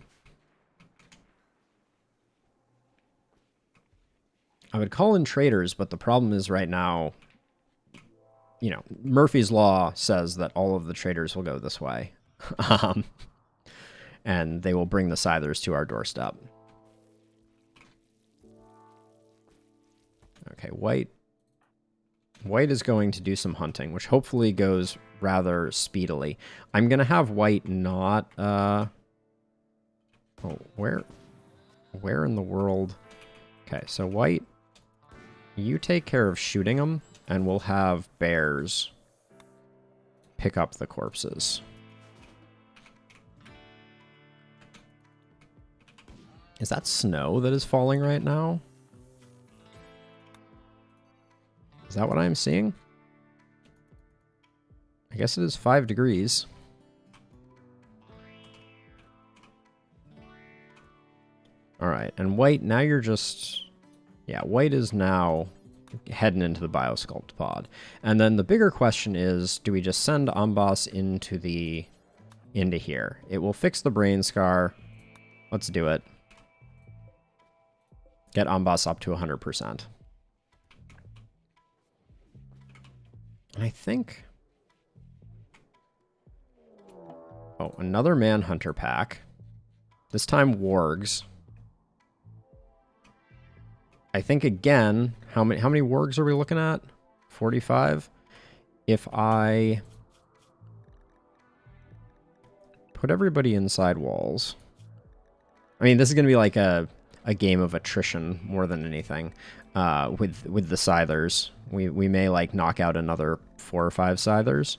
Speaker 1: I would call in traders, but the problem is right now, you know, Murphy's Law says that all of the traders will go this way. And they will bring the Scythers to our doorstep. Okay, white. White is going to do some hunting, which hopefully goes rather speedily. I'm going to have white not... Oh, where in the world... Okay, so white, you take care of shooting them, and we'll have bears pick up the corpses. Is that snow that is falling right now? Is that what I'm seeing? I guess it is 5 degrees. All right, and white, now you're just... Yeah, white is now heading into the Biosculpt pod. And then the bigger question is, do we just send Amboss into here? It will fix the brain scar. Let's do it. Get Amboss up to 100%. I think... Oh, another Manhunter pack. This time Wargs. I think again, how many Wargs are we looking at? 45? If I put everybody inside walls. I mean, this is going to be like a game of attrition more than anything. With the Scythers, we may like knock out another 4 or 5 Scythers.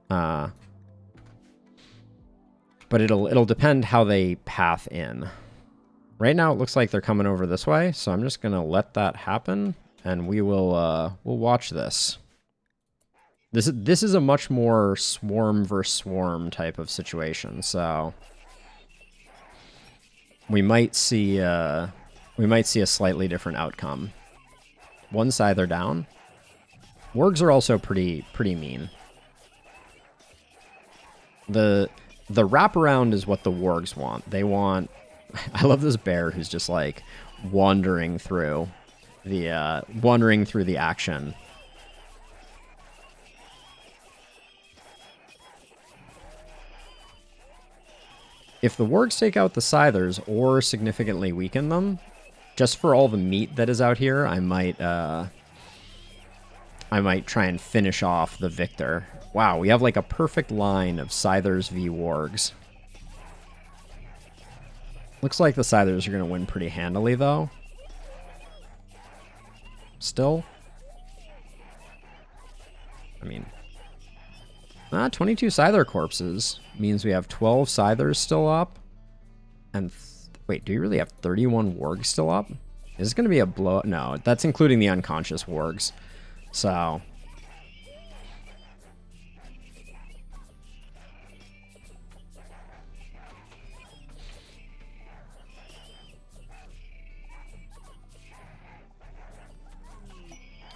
Speaker 1: But it'll depend how they path in. Right now it looks like they're coming over this way, so I'm just gonna let that happen, and we'll watch this. This is a much more swarm versus swarm type of situation, so we might see a slightly different outcome. One Scyther down. Wargs are also pretty mean. The wraparound is what the Wargs want. They want... I love this bear who's just like wandering through the action. If the Wargs take out the Scythers or significantly weaken them, just for all the meat that is out here, I might try and finish off the victor. Wow, we have like a perfect line of Scythers v Wargs. Looks like the Scythers are going to win pretty handily, though. Still. I mean... 22 Scyther corpses means we have 12 Scythers still up. And... wait, do we really have 31 Wargs still up? Is this going to be a blow? No, that's including the unconscious Wargs. So...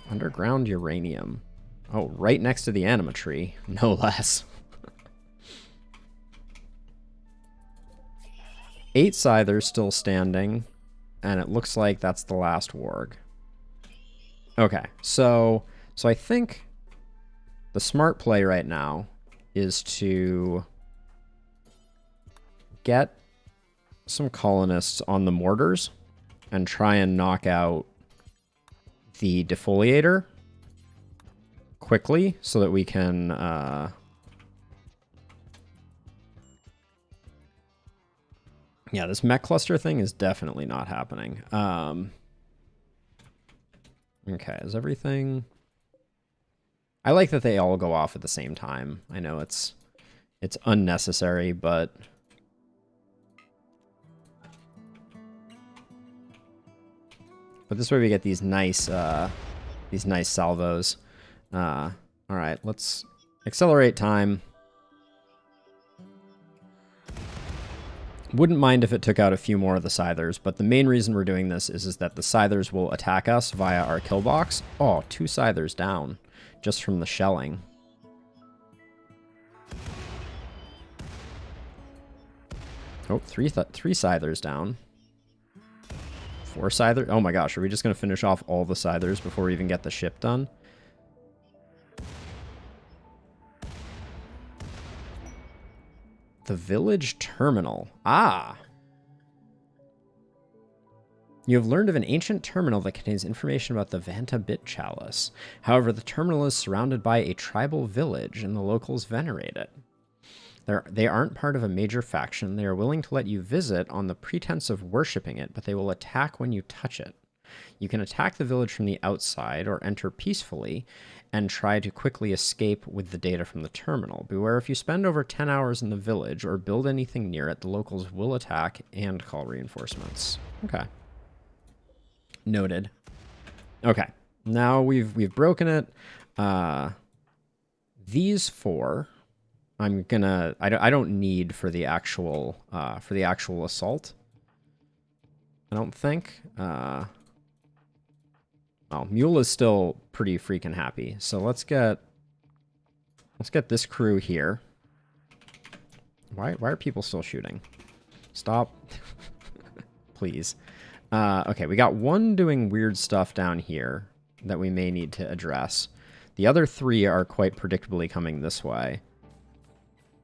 Speaker 1: underground uranium. Oh, right next to the anima tree, no less. 8 Scythers still standing, and it looks like that's the last Warg. Okay, so I think the smart play right now is to get some colonists on the mortars and try and knock out the defoliator quickly so that we can yeah, this mech cluster thing is definitely not happening. Okay, is everything... I like that they all go off at the same time. I know it's unnecessary, but this way we get these nice salvos. All right, let's accelerate time. Wouldn't mind if it took out a few more of the Scythers, but the main reason we're doing this is that the Scythers will attack us via our kill box. Oh, 2 Scythers down just from the shelling. Oh, three Scythers down. 4 Scythers. Oh my gosh, are we just going to finish off all the Scythers before we even get the ship done? The village terminal. Ah! You have learned of an ancient terminal that contains information about the Vanta Bit Chalice. However, the terminal is surrounded by a tribal village, and the locals venerate it. They aren't part of a major faction. They are willing to let you visit on the pretense of worshipping it, but they will attack when you touch it. You can attack the village from the outside or enter peacefully and try to quickly escape with the data from the terminal. Beware, if you spend over 10 hours in the village or build anything near it, the locals will attack and call reinforcements. Okay. Noted. Okay. Now we've broken it. These 4... I'm gonna... I don't need for the actual assault. I don't think. Oh, Mule is still pretty freaking happy. So let's get this crew here. Why are people still shooting? Stop. Please. Okay, we got one doing weird stuff down here that we may need to address. The other 3 are quite predictably coming this way.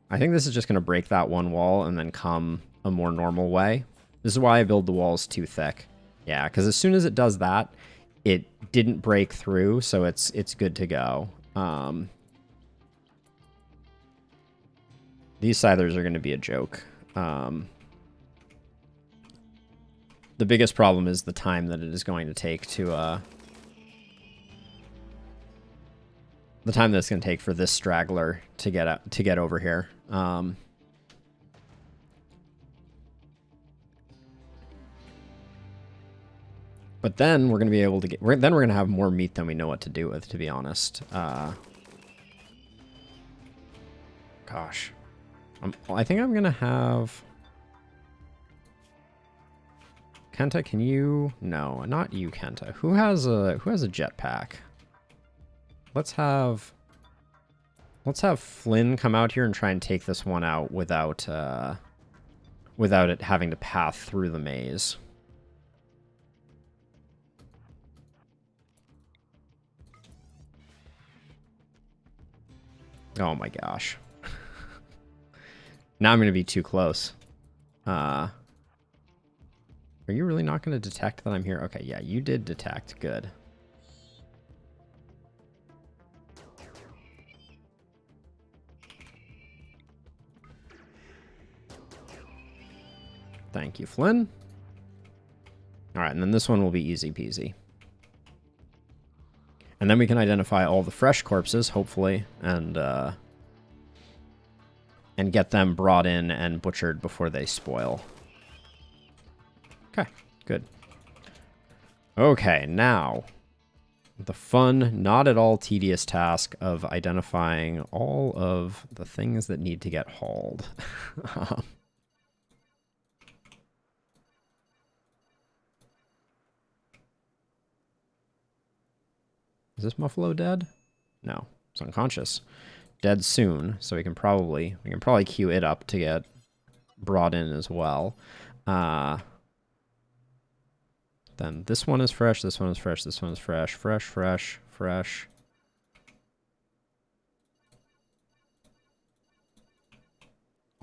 Speaker 1: I think this is just going to break that one wall and then come a more normal way. This is why I build the walls too thick. Yeah, because as soon as it does that, it didn't break through, so it's good to go. These Scythers are going to be a joke. The biggest problem is the time that it is going to take to, the time that it's going to take for this straggler to get over here. But then we're going to be able to get, then we're going to have more meat than we know what to do with, to be honest. Gosh. I think I'm going to have... Kenta, can you... No, not you, Kenta. Who has a jetpack? Let's have Flynn come out here and try and take this one out without it having to path through the maze. Oh my gosh. Now I'm going to be too close. Are you really not going to detect that I'm here? Okay, yeah, you did detect. Good. Thank you, Flynn. All right, and then this one will be easy peasy. And then we can identify all the fresh corpses, hopefully, and get them brought in and butchered before they spoil. Okay, good. Okay, now the fun, not at all tedious task of identifying all of the things that need to get hauled. Is this Muffalo dead? No, it's unconscious. Dead soon, so we can probably queue it up to get brought in as well. Then this one is fresh, this one is fresh, this one is fresh, fresh, fresh, fresh.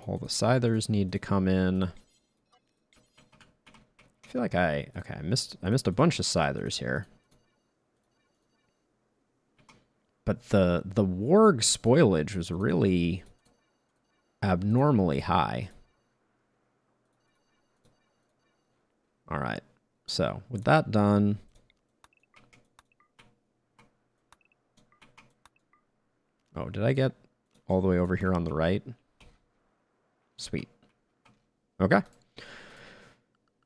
Speaker 1: All the Scythers need to come in. I feel like I missed a bunch of Scythers here. But the Warg spoilage was really abnormally high. All right. So, with that done, oh, did I get all the way over here on the right? Sweet. Okay.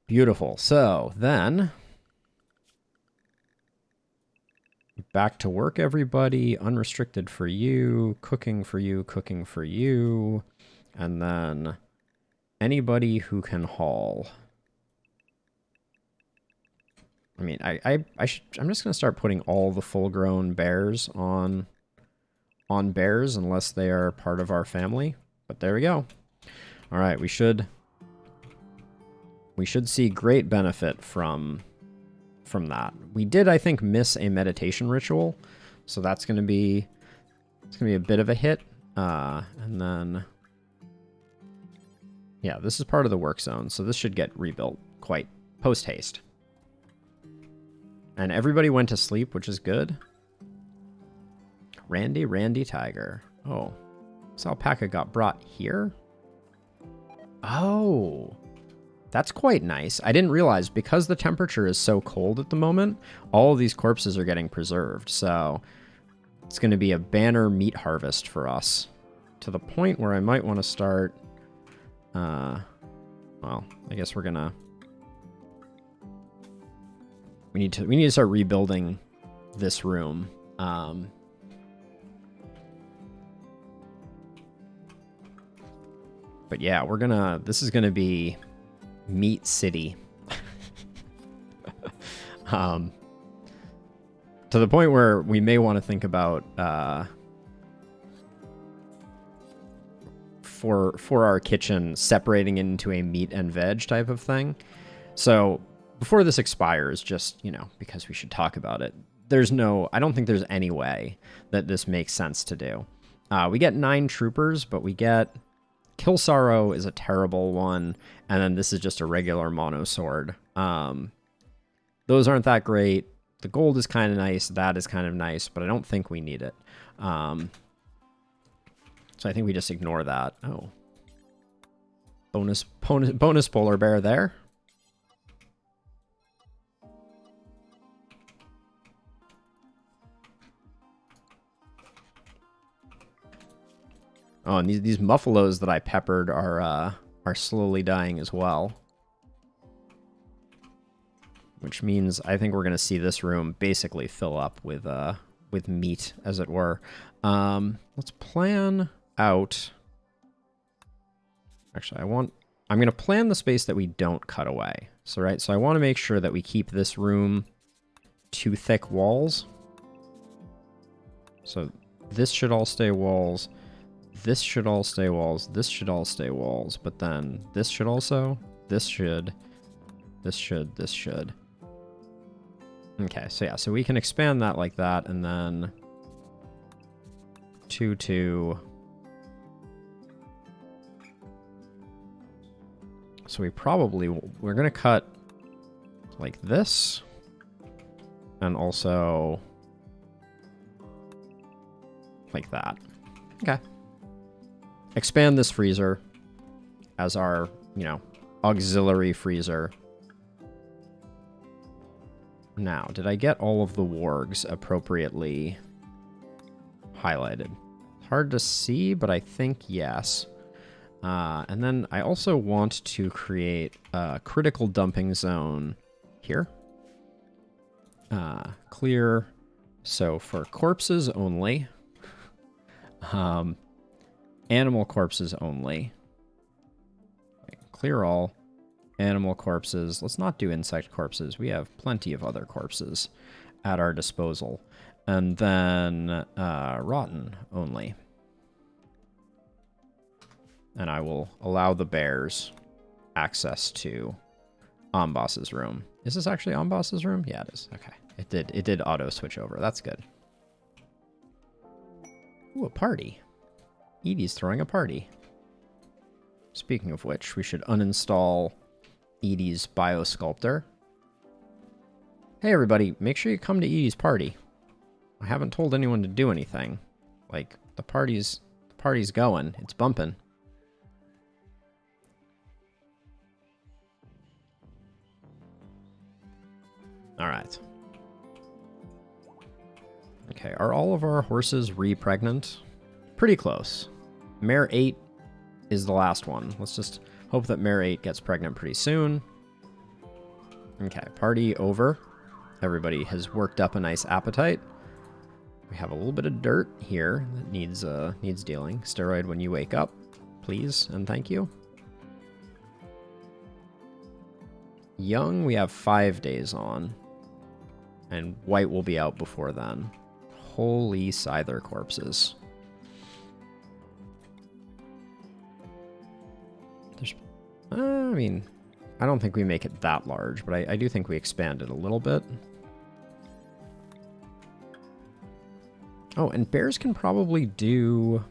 Speaker 1: Beautiful. So, then, back to work, everybody. Unrestricted for you, cooking for you, cooking for you, and then anybody who can haul. I mean, I'm just gonna start putting all the full-grown bears on bears unless they are part of our family. But there we go. All right, we should see great benefit from that. We did, I think, miss a meditation ritual, so that's gonna be a bit of a hit. And then, yeah, this is part of the work zone, so this should get rebuilt quite post haste. And everybody went to sleep, which is good. Randy Tiger. Oh, this alpaca got brought here? Oh, that's quite nice. I didn't realize, because the temperature is so cold at the moment, all of these corpses are getting preserved. So it's going to be a banner meat harvest for us, to the point where I might want to start... well, I guess we're going to... We need to start rebuilding this room. But yeah, this is gonna be Meat City. To the point where we may want to think about for our kitchen separating into a meat and veg type of thing. So before this expires, just, because we should talk about it, I don't think there's any way that this makes sense to do. We get 9 troopers, but we get Kill Sorrow is a terrible one, and then this is just a regular mono sword. Those aren't that great. The gold is kind of nice, that is kind of nice, but I don't think we need it. So I think we just ignore that. Oh, Bonus polar bear there. Oh, and these muffalos that I peppered are slowly dying as well. Which means I think we're going to see this room basically fill up with meat, as it were. Let's plan out. Actually, I'm going to plan the space that we don't cut away. So I want to make sure that we keep this room 2 thick walls. So this should all stay walls. This should all stay walls. This should all stay walls. But then this should also. This should. This should. This should. Okay, so yeah, so we can expand that like that, and then 2, 2. So we're going to cut like this, and also like that. Okay. Expand this freezer as our, auxiliary freezer. Now, did I get all of the wargs appropriately highlighted? Hard to see, but I think yes. And then I also want to create a critical dumping zone here. Clear. So for corpses only. Animal corpses only. Clear all. Animal corpses. Let's not do insect corpses. We have plenty of other corpses at our disposal. And then rotten only. And I will allow the bears access to Amboss's room. Is this actually Amboss's room? Yeah, it is. Okay. It did auto switch over. That's good. Ooh, a party. Edie's throwing a party. Speaking of which, we should uninstall Edie's Biosculptor. Hey everybody, make sure you come to Edie's party. I haven't told anyone to do anything. Like, the party's going. It's bumping. Alright. Okay, are all of our horses re-pregnant? Pretty close. Mare 8 is the last one. Let's just hope that Mare 8 gets pregnant pretty soon. Okay, party over. Everybody has worked up a nice appetite. We have a little bit of dirt here that needs dealing. Steroid when you wake up, please and thank you. Young, we have 5 days on. And white will be out before then. Holy Scyther corpses. I mean, I don't think we make it that large, but I do think we expand it a little bit. Oh, and bears can probably do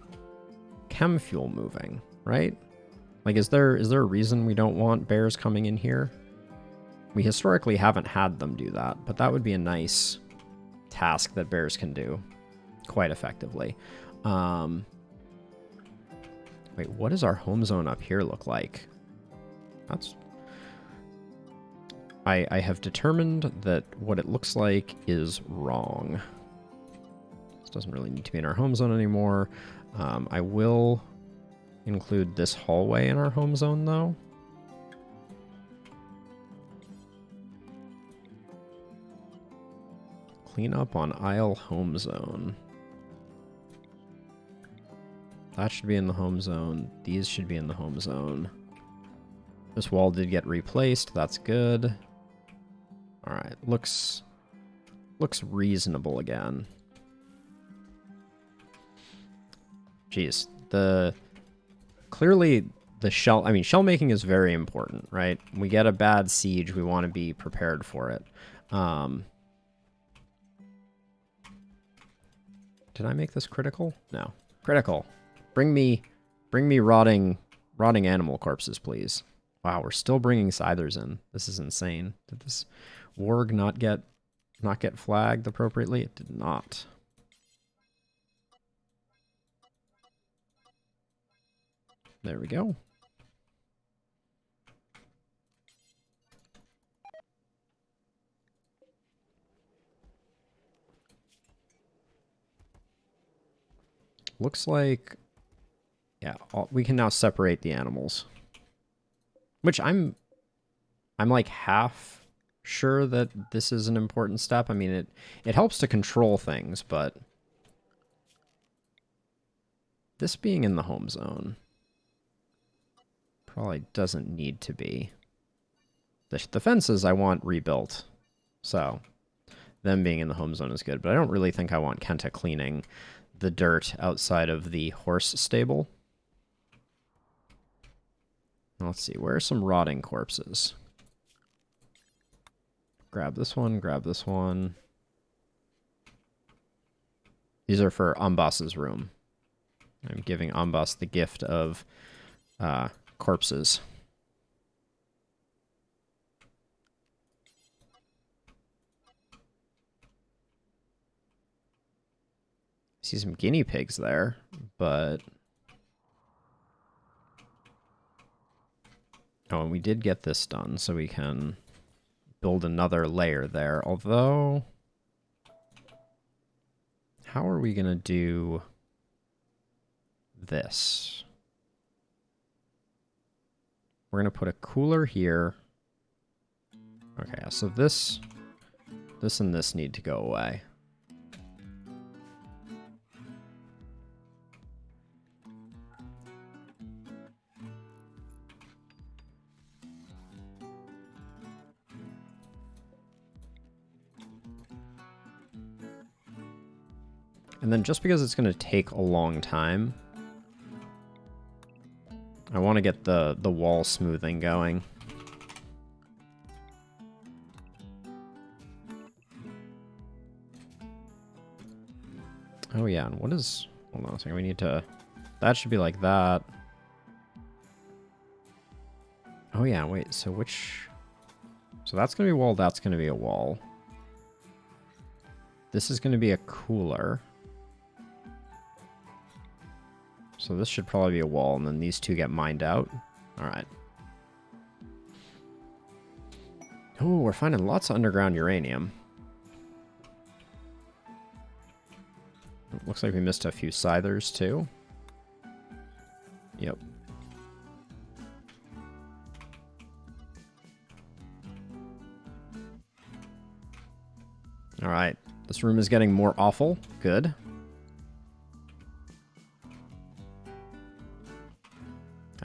Speaker 1: chem fuel moving, right? Like, is there a reason we don't want bears coming in here? We historically haven't had them do that, but that would be a nice task that bears can do quite effectively. Wait, what does our home zone up here look like? I have determined that what it looks like is wrong. This doesn't really need to be in our home zone anymore. I will include this hallway in our home zone, though. Clean up on aisle home zone. That should be in the home zone. These should be in the home zone. This wall did get replaced. That's good. All right, looks reasonable again. Jeez, clearly the shell. I mean, shell making is very important, right? We get a bad siege, we want to be prepared for it. Did I make this critical? No, critical. Bring me rotting animal corpses, please. Wow, we're still bringing Scythers in. This is insane. Did this warg not get flagged appropriately? It did not. There we go. looks like, yeah, we can now separate the animals. Which I'm like half sure that this is an important step. I mean, it helps to control things, but this being in the home zone probably doesn't need to be. The fences I want rebuilt, so them being in the home zone is good, but I don't really think I want Kenta cleaning the dirt outside of the horse stable. Let's see, where are some rotting corpses? Grab this one, grab this one. These are for Ambas's room. I'm giving Ambas the gift of corpses. I see some guinea pigs there, but... Oh, and we did get this done, so we can build another layer there. Although, how are we going to do this? We're going to put a cooler here. Okay, so this and this need to go away. And then just because it's going to take a long time, I want to get the wall smoothing going. Oh yeah, and what is... Hold on a second, we need to... That should be like that. Oh yeah, wait, so which... So that's going to be a wall, that's going to be a wall. This is going to be a cooler. So this should probably be a wall, and then these two get mined out. Alright. Oh, we're finding lots of underground uranium. Looks like we missed a few Scythers, too. Yep. Alright. This room is getting more awful. Good.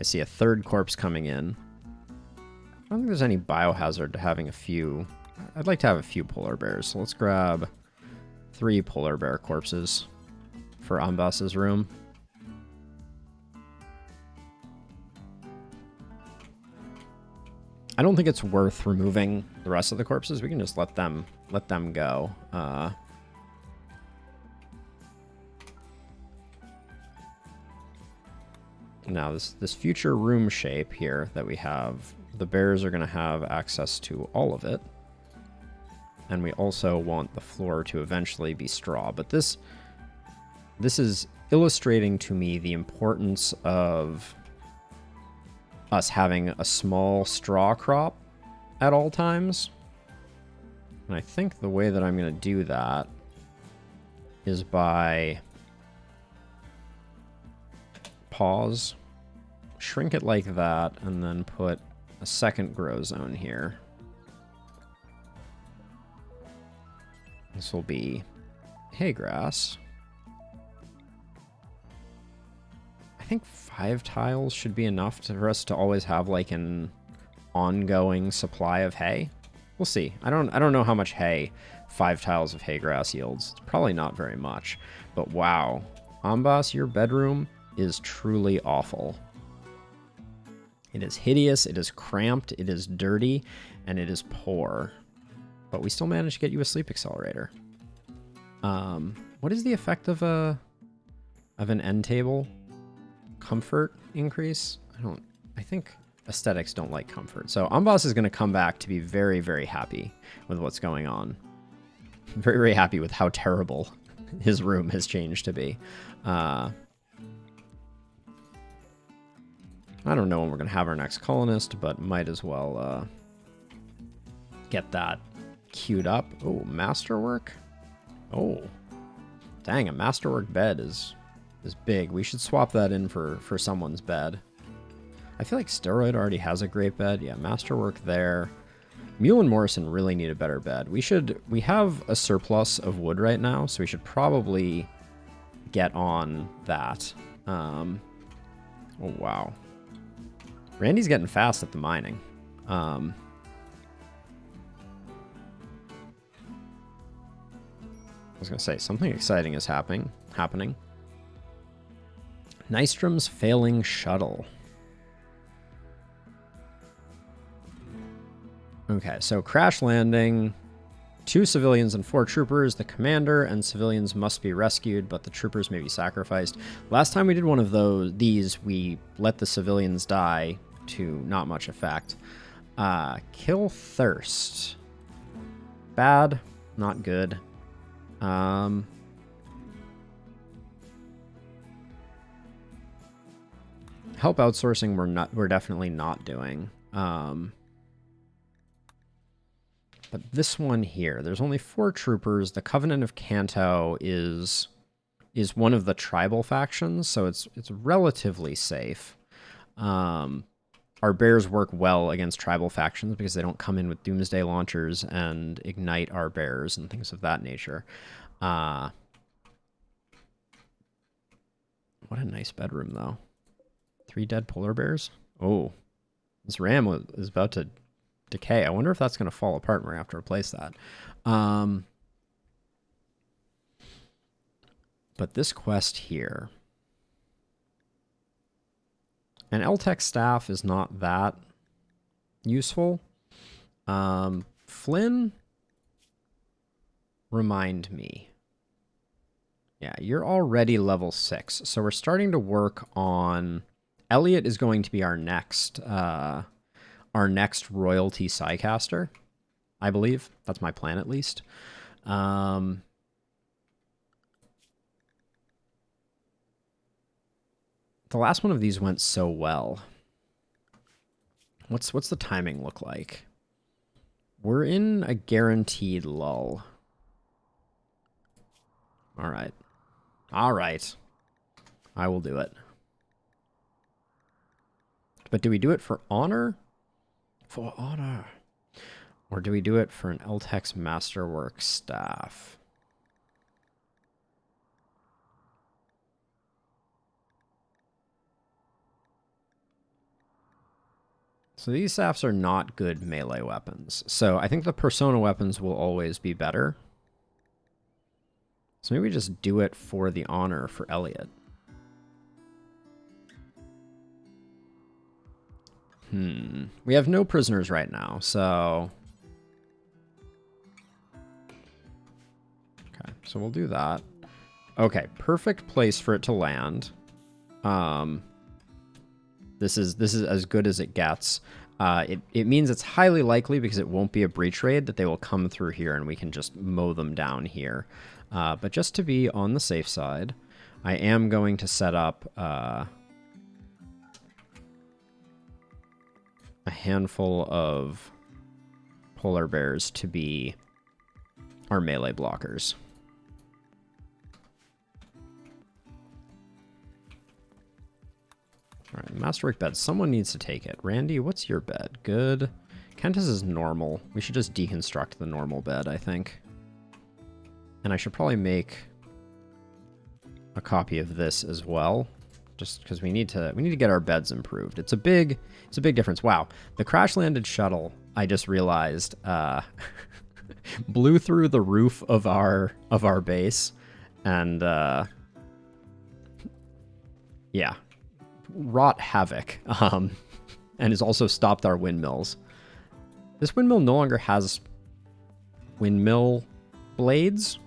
Speaker 1: I see a third corpse coming in. I don't think there's any biohazard to having a few. I'd like to have a few polar bears, so let's grab 3 polar bear corpses for Ambas's room. I don't think it's worth removing the rest of the corpses. We can just let them go. Now, this future room shape here that we have, the bears are going to have access to all of it. And we also want the floor to eventually be straw. But this is illustrating to me the importance of us having a small straw crop at all times. And I think the way that I'm going to do that is by... Pause, shrink it like that, and then put a second grow zone here. This will be hay grass. I think 5 tiles should be enough for us to always have like an ongoing supply of hay. We'll see. I don't know how much hay 5 tiles of hay grass yields. It's probably not very much. But wow, Ambas, your bedroom is truly awful. It is hideous, it is cramped, it is dirty, and it is poor. But we still managed to get you a sleep accelerator. What is the effect of an end table? Comfort increase? I think aesthetics don't like comfort. So Ambas is going to come back to be very, very happy with what's going on. Very, very happy with how terrible his room has changed to be. I don't know when we're going to have our next colonist, but might as well get that queued up. Oh, masterwork? Oh, dang, a masterwork bed is is big. We should swap that in for someone's bed. I feel like Steroid already has a great bed. Yeah, Masterwork there. Mule and Morrison really need a better bed. We have a surplus of wood right now, so we should probably get on that. Oh, wow. Randy's getting fast at the mining. I was going to say, something exciting is happening. Nystrom's failing shuttle. Okay, so crash landing. 2 civilians and 4 troopers. The commander and civilians must be rescued, but the troopers may be sacrificed. Last time we did one of these, we let the civilians die to not much effect. Kill thirst. Bad, not good. Help outsourcing we're definitely not doing. But this one here, there's only 4 troopers. The Covenant of Kanto is one of the tribal factions, so it's relatively safe. Our bears work well against tribal factions because they don't come in with doomsday launchers and ignite our bears and things of that nature. What a nice bedroom, though. 3 dead polar bears? Oh, this ram is about to decay. I wonder if that's going to fall apart when we have to replace that. But this quest here. An LTech staff is not that useful. Flynn, remind me. Yeah, you're already level 6, so we're starting to work on... Elliot is going to be our next royalty Psycaster, I believe. That's my plan, at least. The last one of these went so well. What's the timing look like? We're in a guaranteed lull. All right. All right. I will do it. But do we do it for honor? For honor. Or do we do it for an LTEX Masterwork staff? So these staffs are not good melee weapons. So I think the persona weapons will always be better. So maybe we just do it for the honor for Elliot. We have no prisoners right now, so... Okay, so we'll do that. Okay, perfect place for it to land. This is as good as it gets. It means it's highly likely, because it won't be a breach raid, that they will come through here and we can just mow them down here. But just to be on the safe side, I am going to set up a handful of polar bears to be our melee blockers. All right, Masterwork bed. Someone needs to take it. Randy, what's your bed? Good. Kentis is normal. We should just deconstruct the normal bed, I think. And I should probably make a copy of this as well, just because we need to get our beds improved. It's a big difference. Wow, the crash landed shuttle, I just realized, blew through the roof of our base, and yeah, wrought havoc, and has also stopped our windmills. This windmill no longer has windmill blades.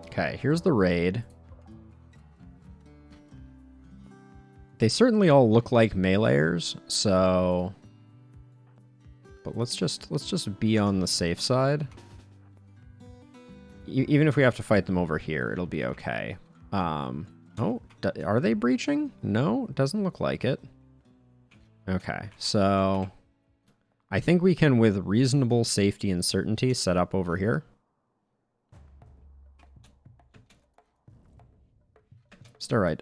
Speaker 1: Okay, here's the raid. They certainly all look like meleeers, so... But let's just be on the safe side. Even if we have to fight them over here, it'll be okay. Oh, are they breaching? No, it doesn't look like it. Okay, so... I think we can, with reasonable safety and certainty, set up over here. Steroid.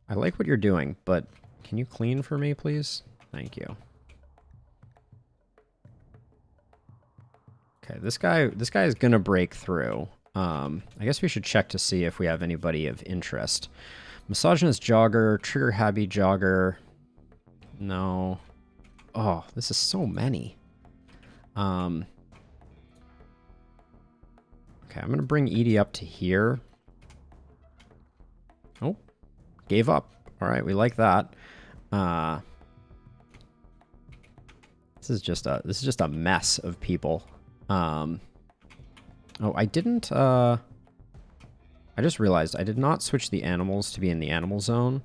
Speaker 1: I like what you're doing, but can you clean for me, please? Thank you. Okay, this guy is gonna break through. I guess we should check to see if we have anybody of interest. Misogynist jogger, trigger happy jogger. No. Oh, this is so many. Okay, I'm gonna bring Edie up to here. Oh, gave up. All right, we like that. This is just a mess of people. Oh, I didn't. I just realized I did not switch the animals to be in the animal zone.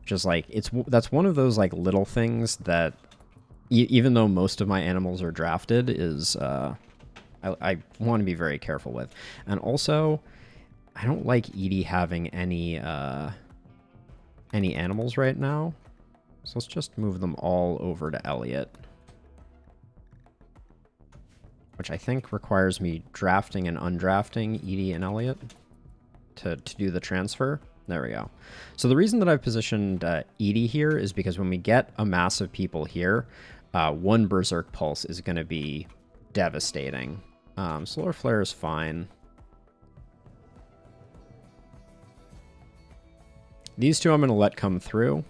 Speaker 1: Just like that's one of those like little things that, even though most of my animals are drafted, is I want to be very careful with. And also, I don't like Edie having any animals right now. So let's just move them all over to Elliot. Which I think requires me drafting and undrafting Edie and Elliot to do the transfer. There we go. So the reason that I've positioned Edie here is because when we get a mass of people here, one Berserk Pulse is going to be devastating. Solar Flare is fine. These two I'm going to let come through.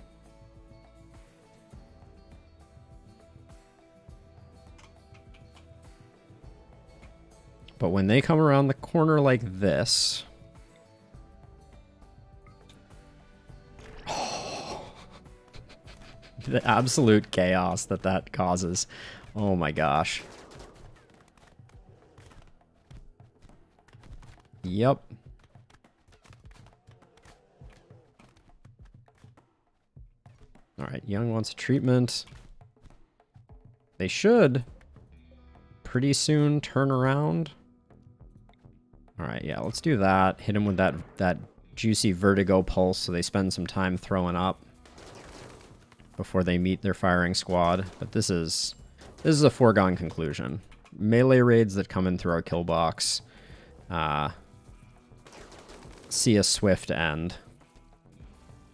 Speaker 1: But when they come around the corner like this... Oh, the absolute chaos that causes. Oh my gosh. Yep. Alright, Young wants a treatment. They should pretty soon turn around. Alright, yeah, let's do that. Hit him with that juicy vertigo pulse so they spend some time throwing up before they meet their firing squad. But this is a foregone conclusion. Melee raids that come in through our kill box see a swift end.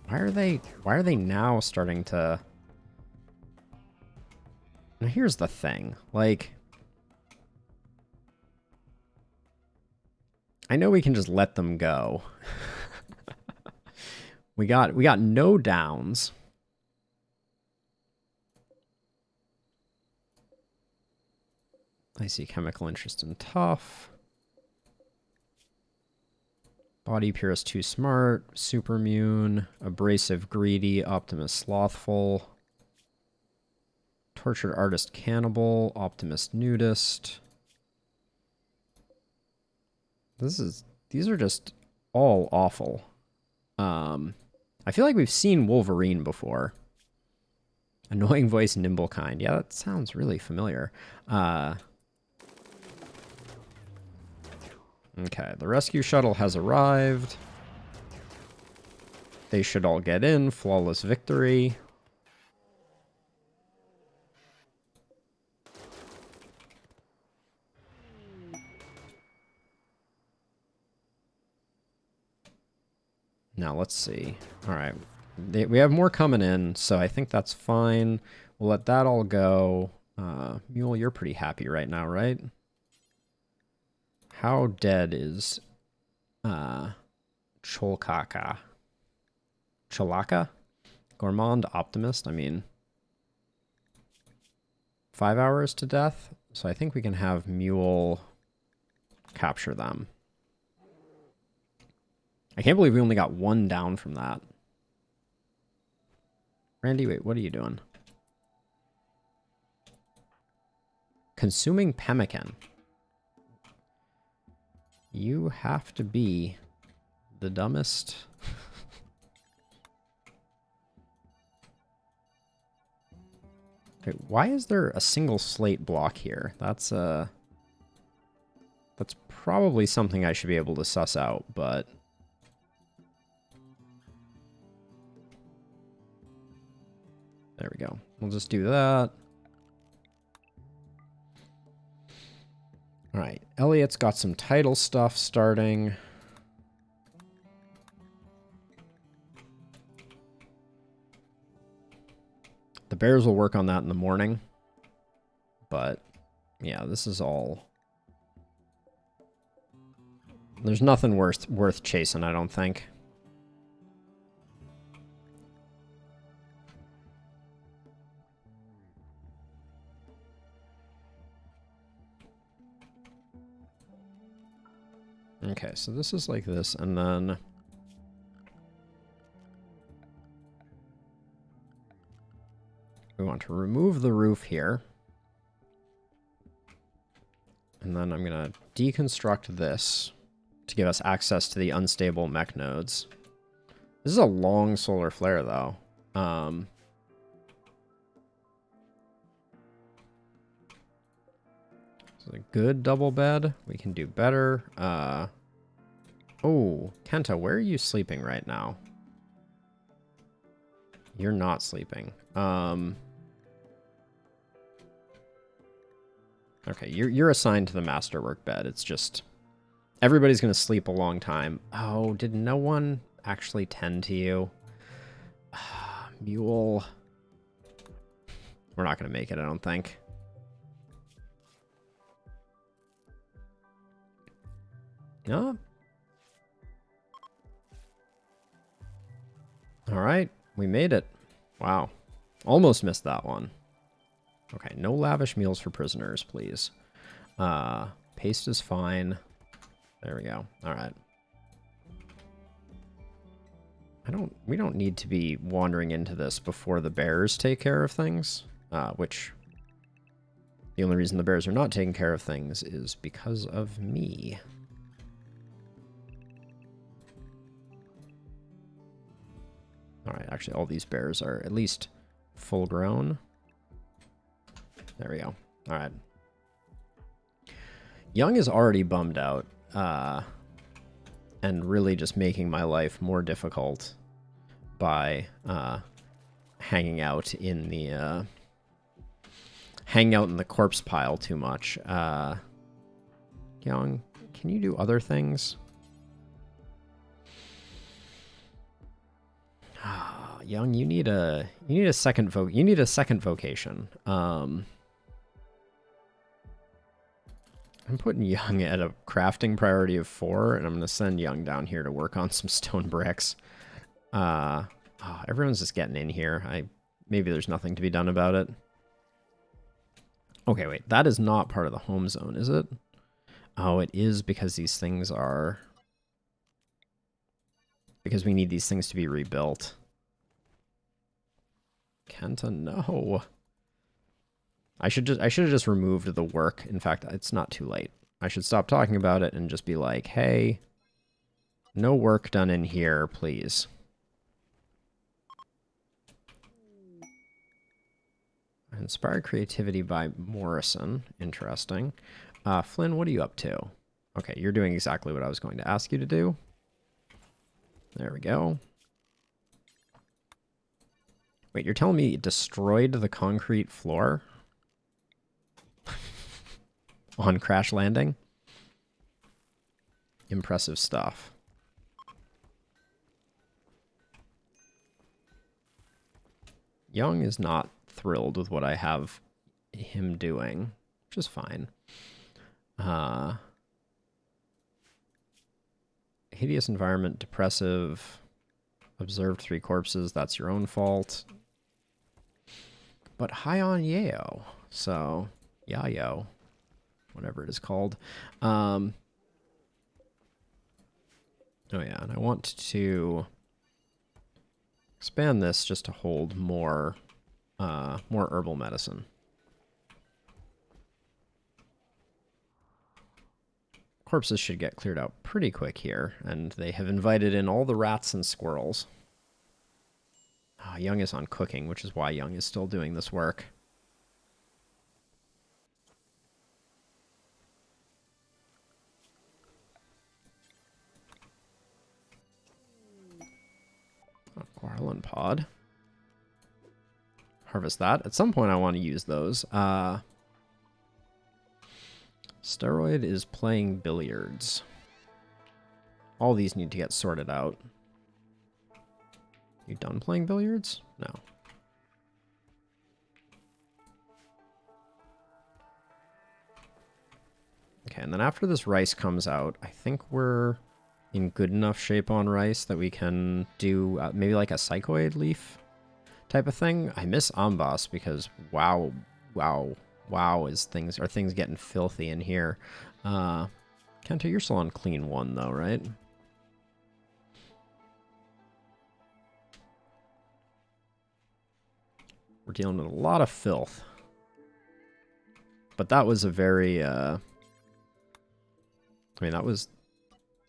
Speaker 1: Why are they now starting to... Now here's the thing, like, I know we can just let them go. we got no downs. I see chemical interest in tough. Body Purist too smart, super immune, abrasive greedy, optimist slothful, tortured artist cannibal, optimist nudist. These are just all awful. I feel like we've seen Wolverine before. Annoying voice, nimble kind. Yeah, that sounds really familiar. Okay, the rescue shuttle has arrived. They should all get in. Flawless victory. Now, let's see. All right. We have more coming in, so I think that's fine. We'll let that all go. Mule, you're pretty happy right now, right? How dead is Cholkaka? Cholaka? Gourmand Optimist? I mean, 5 hours to death. So I think we can have Mule capture them. I can't believe we only got one down from that. Randy, wait, what are you doing? Consuming pemmican. You have to be the dumbest. Okay, why is there a single slate block here? That's probably something I should be able to suss out, but there we go. We'll just do that. All right, Elliot's got some title stuff starting. bears will work on that in the morning. But, yeah, this is all... There's nothing worth chasing, I don't think. Okay, so this is like this, and then... we want to remove the roof here. And then I'm going to deconstruct this to give us access to the unstable mech nodes. This is a long solar flare, though. It's a good double bed. We can do better. Oh, Kenta, where are you sleeping right now? You're not sleeping. Okay, you're assigned to the masterwork bed. It's just... everybody's going to sleep a long time. Oh, did no one actually tend to you? Mule. We're not going to make it, I don't think. No? Alright, we made it. Wow. Almost missed that one. Okay, no lavish meals for prisoners, please. Paste is fine. There we go. Alright. We don't need to be wandering into this before the bears take care of things. Which... the only reason the bears are not taking care of things is because of me. Alright, actually all these bears are at least full grown. There we go. Alright. Young is already bummed out. And really just making my life more difficult by hanging out in the corpse pile too much. Young, can you do other things? Young, you need a second vocation. I'm putting Young at a crafting priority of 4, and I'm going to send Young down here to work on some stone bricks. Everyone's just getting in here. Maybe there's nothing to be done about it. Okay, wait. That is not part of the home zone, is it? Oh, it is because these things are... because we need these things to be rebuilt. Kenta, no. I should have just removed the work. In fact, it's not too late. I should stop talking about it and just be like, hey, no work done in here, please. Inspired creativity by Morrison. Interesting. Flynn, what are you up to? Okay, you're doing exactly what I was going to ask you to do. There we go. Wait, you're telling me it destroyed the concrete floor? On crash landing? Impressive stuff. Young is not thrilled with what I have him doing, which is fine. Hideous environment, depressive, observed 3 corpses, that's your own fault. But high on Yayo, so Yayo, whatever it is called. Oh yeah, and I want to expand this just to hold more herbal medicine. Corpses should get cleared out pretty quick here, and they have invited in all the rats and squirrels. Young is on cooking, which is why Young is still doing this work. Garland pod. Harvest that. At some point I want to use those. Steroid is playing billiards. All these need to get sorted out. You done playing billiards? No. Okay, and then after this rice comes out, I think we're in good enough shape on rice that we can do maybe like a psychoid leaf type of thing. I miss Ambas because wow, are things getting filthy in here. Kenta, you're still on clean 1 though, right? We're dealing with a lot of filth. But that was a very I mean, that was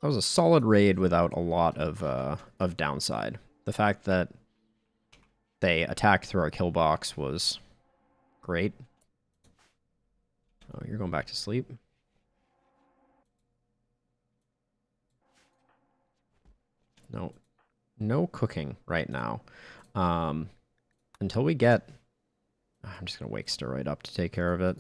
Speaker 1: a solid raid without a lot of downside. The fact that they attacked through our kill box was great. Oh, you're going back to sleep? No. No cooking right now. Until we get... I'm just going to wake Steroid up to take care of it.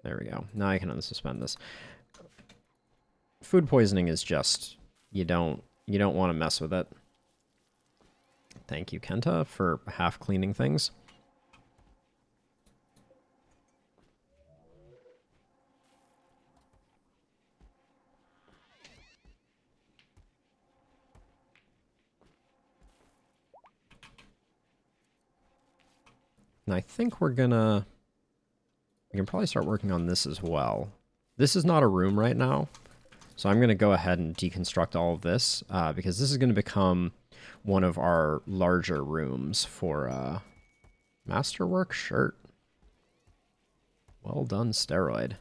Speaker 1: There we go. Now I can unsuspend this. Food poisoning is just... You don't want to mess with it. Thank you, Kenta, for half cleaning things. And I think we can probably start working on this as well. This is not a room right now, so I'm going to go ahead and deconstruct all of this, because this is going to become one of our larger rooms for Masterwork shirt. Well done, Steroid.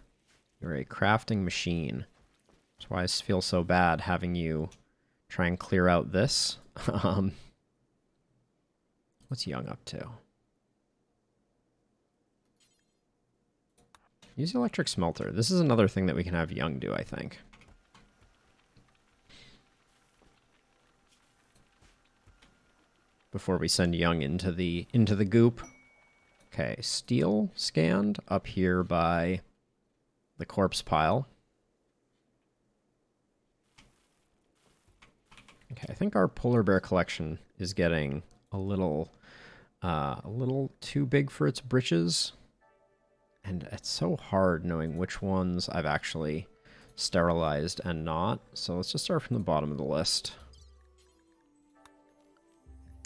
Speaker 1: You're a crafting machine. That's why I feel so bad having you try and clear out this. What's Young up to? Use the electric smelter. This is another thing that we can have Young do, I think. Before we send Young into the goop. Okay, steel scanned up here by the corpse pile. Okay, I think our polar bear collection is getting a little too big for its britches. And it's so hard knowing which ones I've actually sterilized and not. So let's just start from the bottom of the list.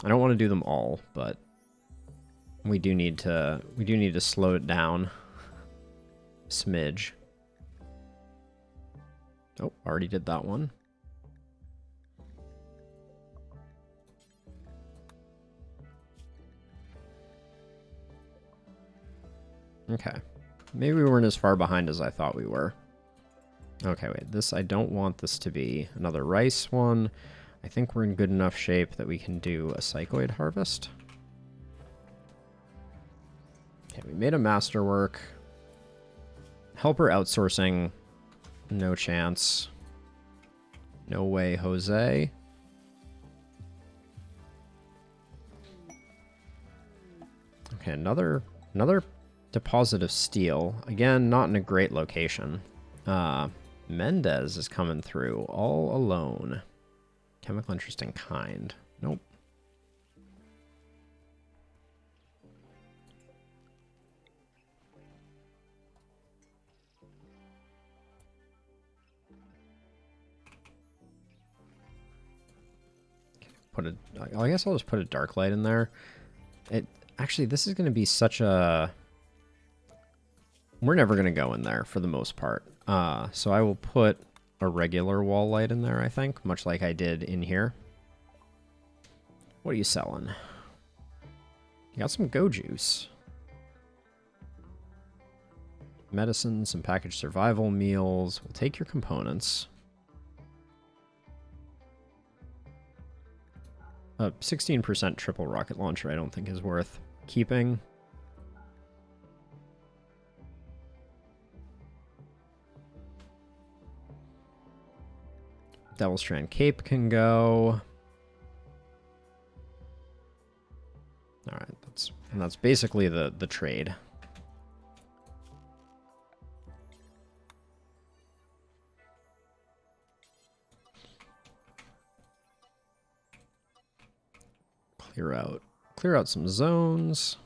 Speaker 1: I don't want to do them all, but we do need to slow it down a smidge. Oh, already did that one. Okay. Maybe we weren't as far behind as I thought we were. Okay, wait. This, I don't want this to be another rice one. I think we're in good enough shape that we can do a psychoid harvest. Okay, we made a masterwork. Helper outsourcing. No chance. No way, Jose. Okay, another deposit of steel. Again, not in a great location. Mendez is coming through all alone. Chemical interesting kind. Nope. I guess I'll just put a dark light in there. Actually, this is going to be such a... We're never going to go in there for the most part. So I will put a regular wall light in there, I think, much like I did in here. What are you selling? You got some go juice. Medicine, some packaged survival meals. We'll take your components. 16% triple rocket launcher I don't think is worth keeping. Devil Strand Cape can go. Alright, that's basically the trade. Clear out some zones.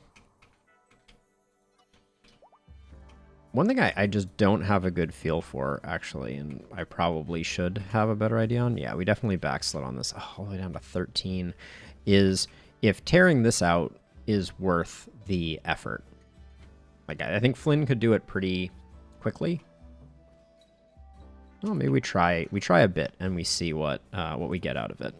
Speaker 1: One thing I just don't have a good feel for, actually, and I probably should have a better idea on, yeah, we definitely backslid on this all the way down to 13, is if tearing this out is worth the effort. Like, I think Flynn could do it pretty quickly. Well, maybe we try a bit and we see what we get out of it.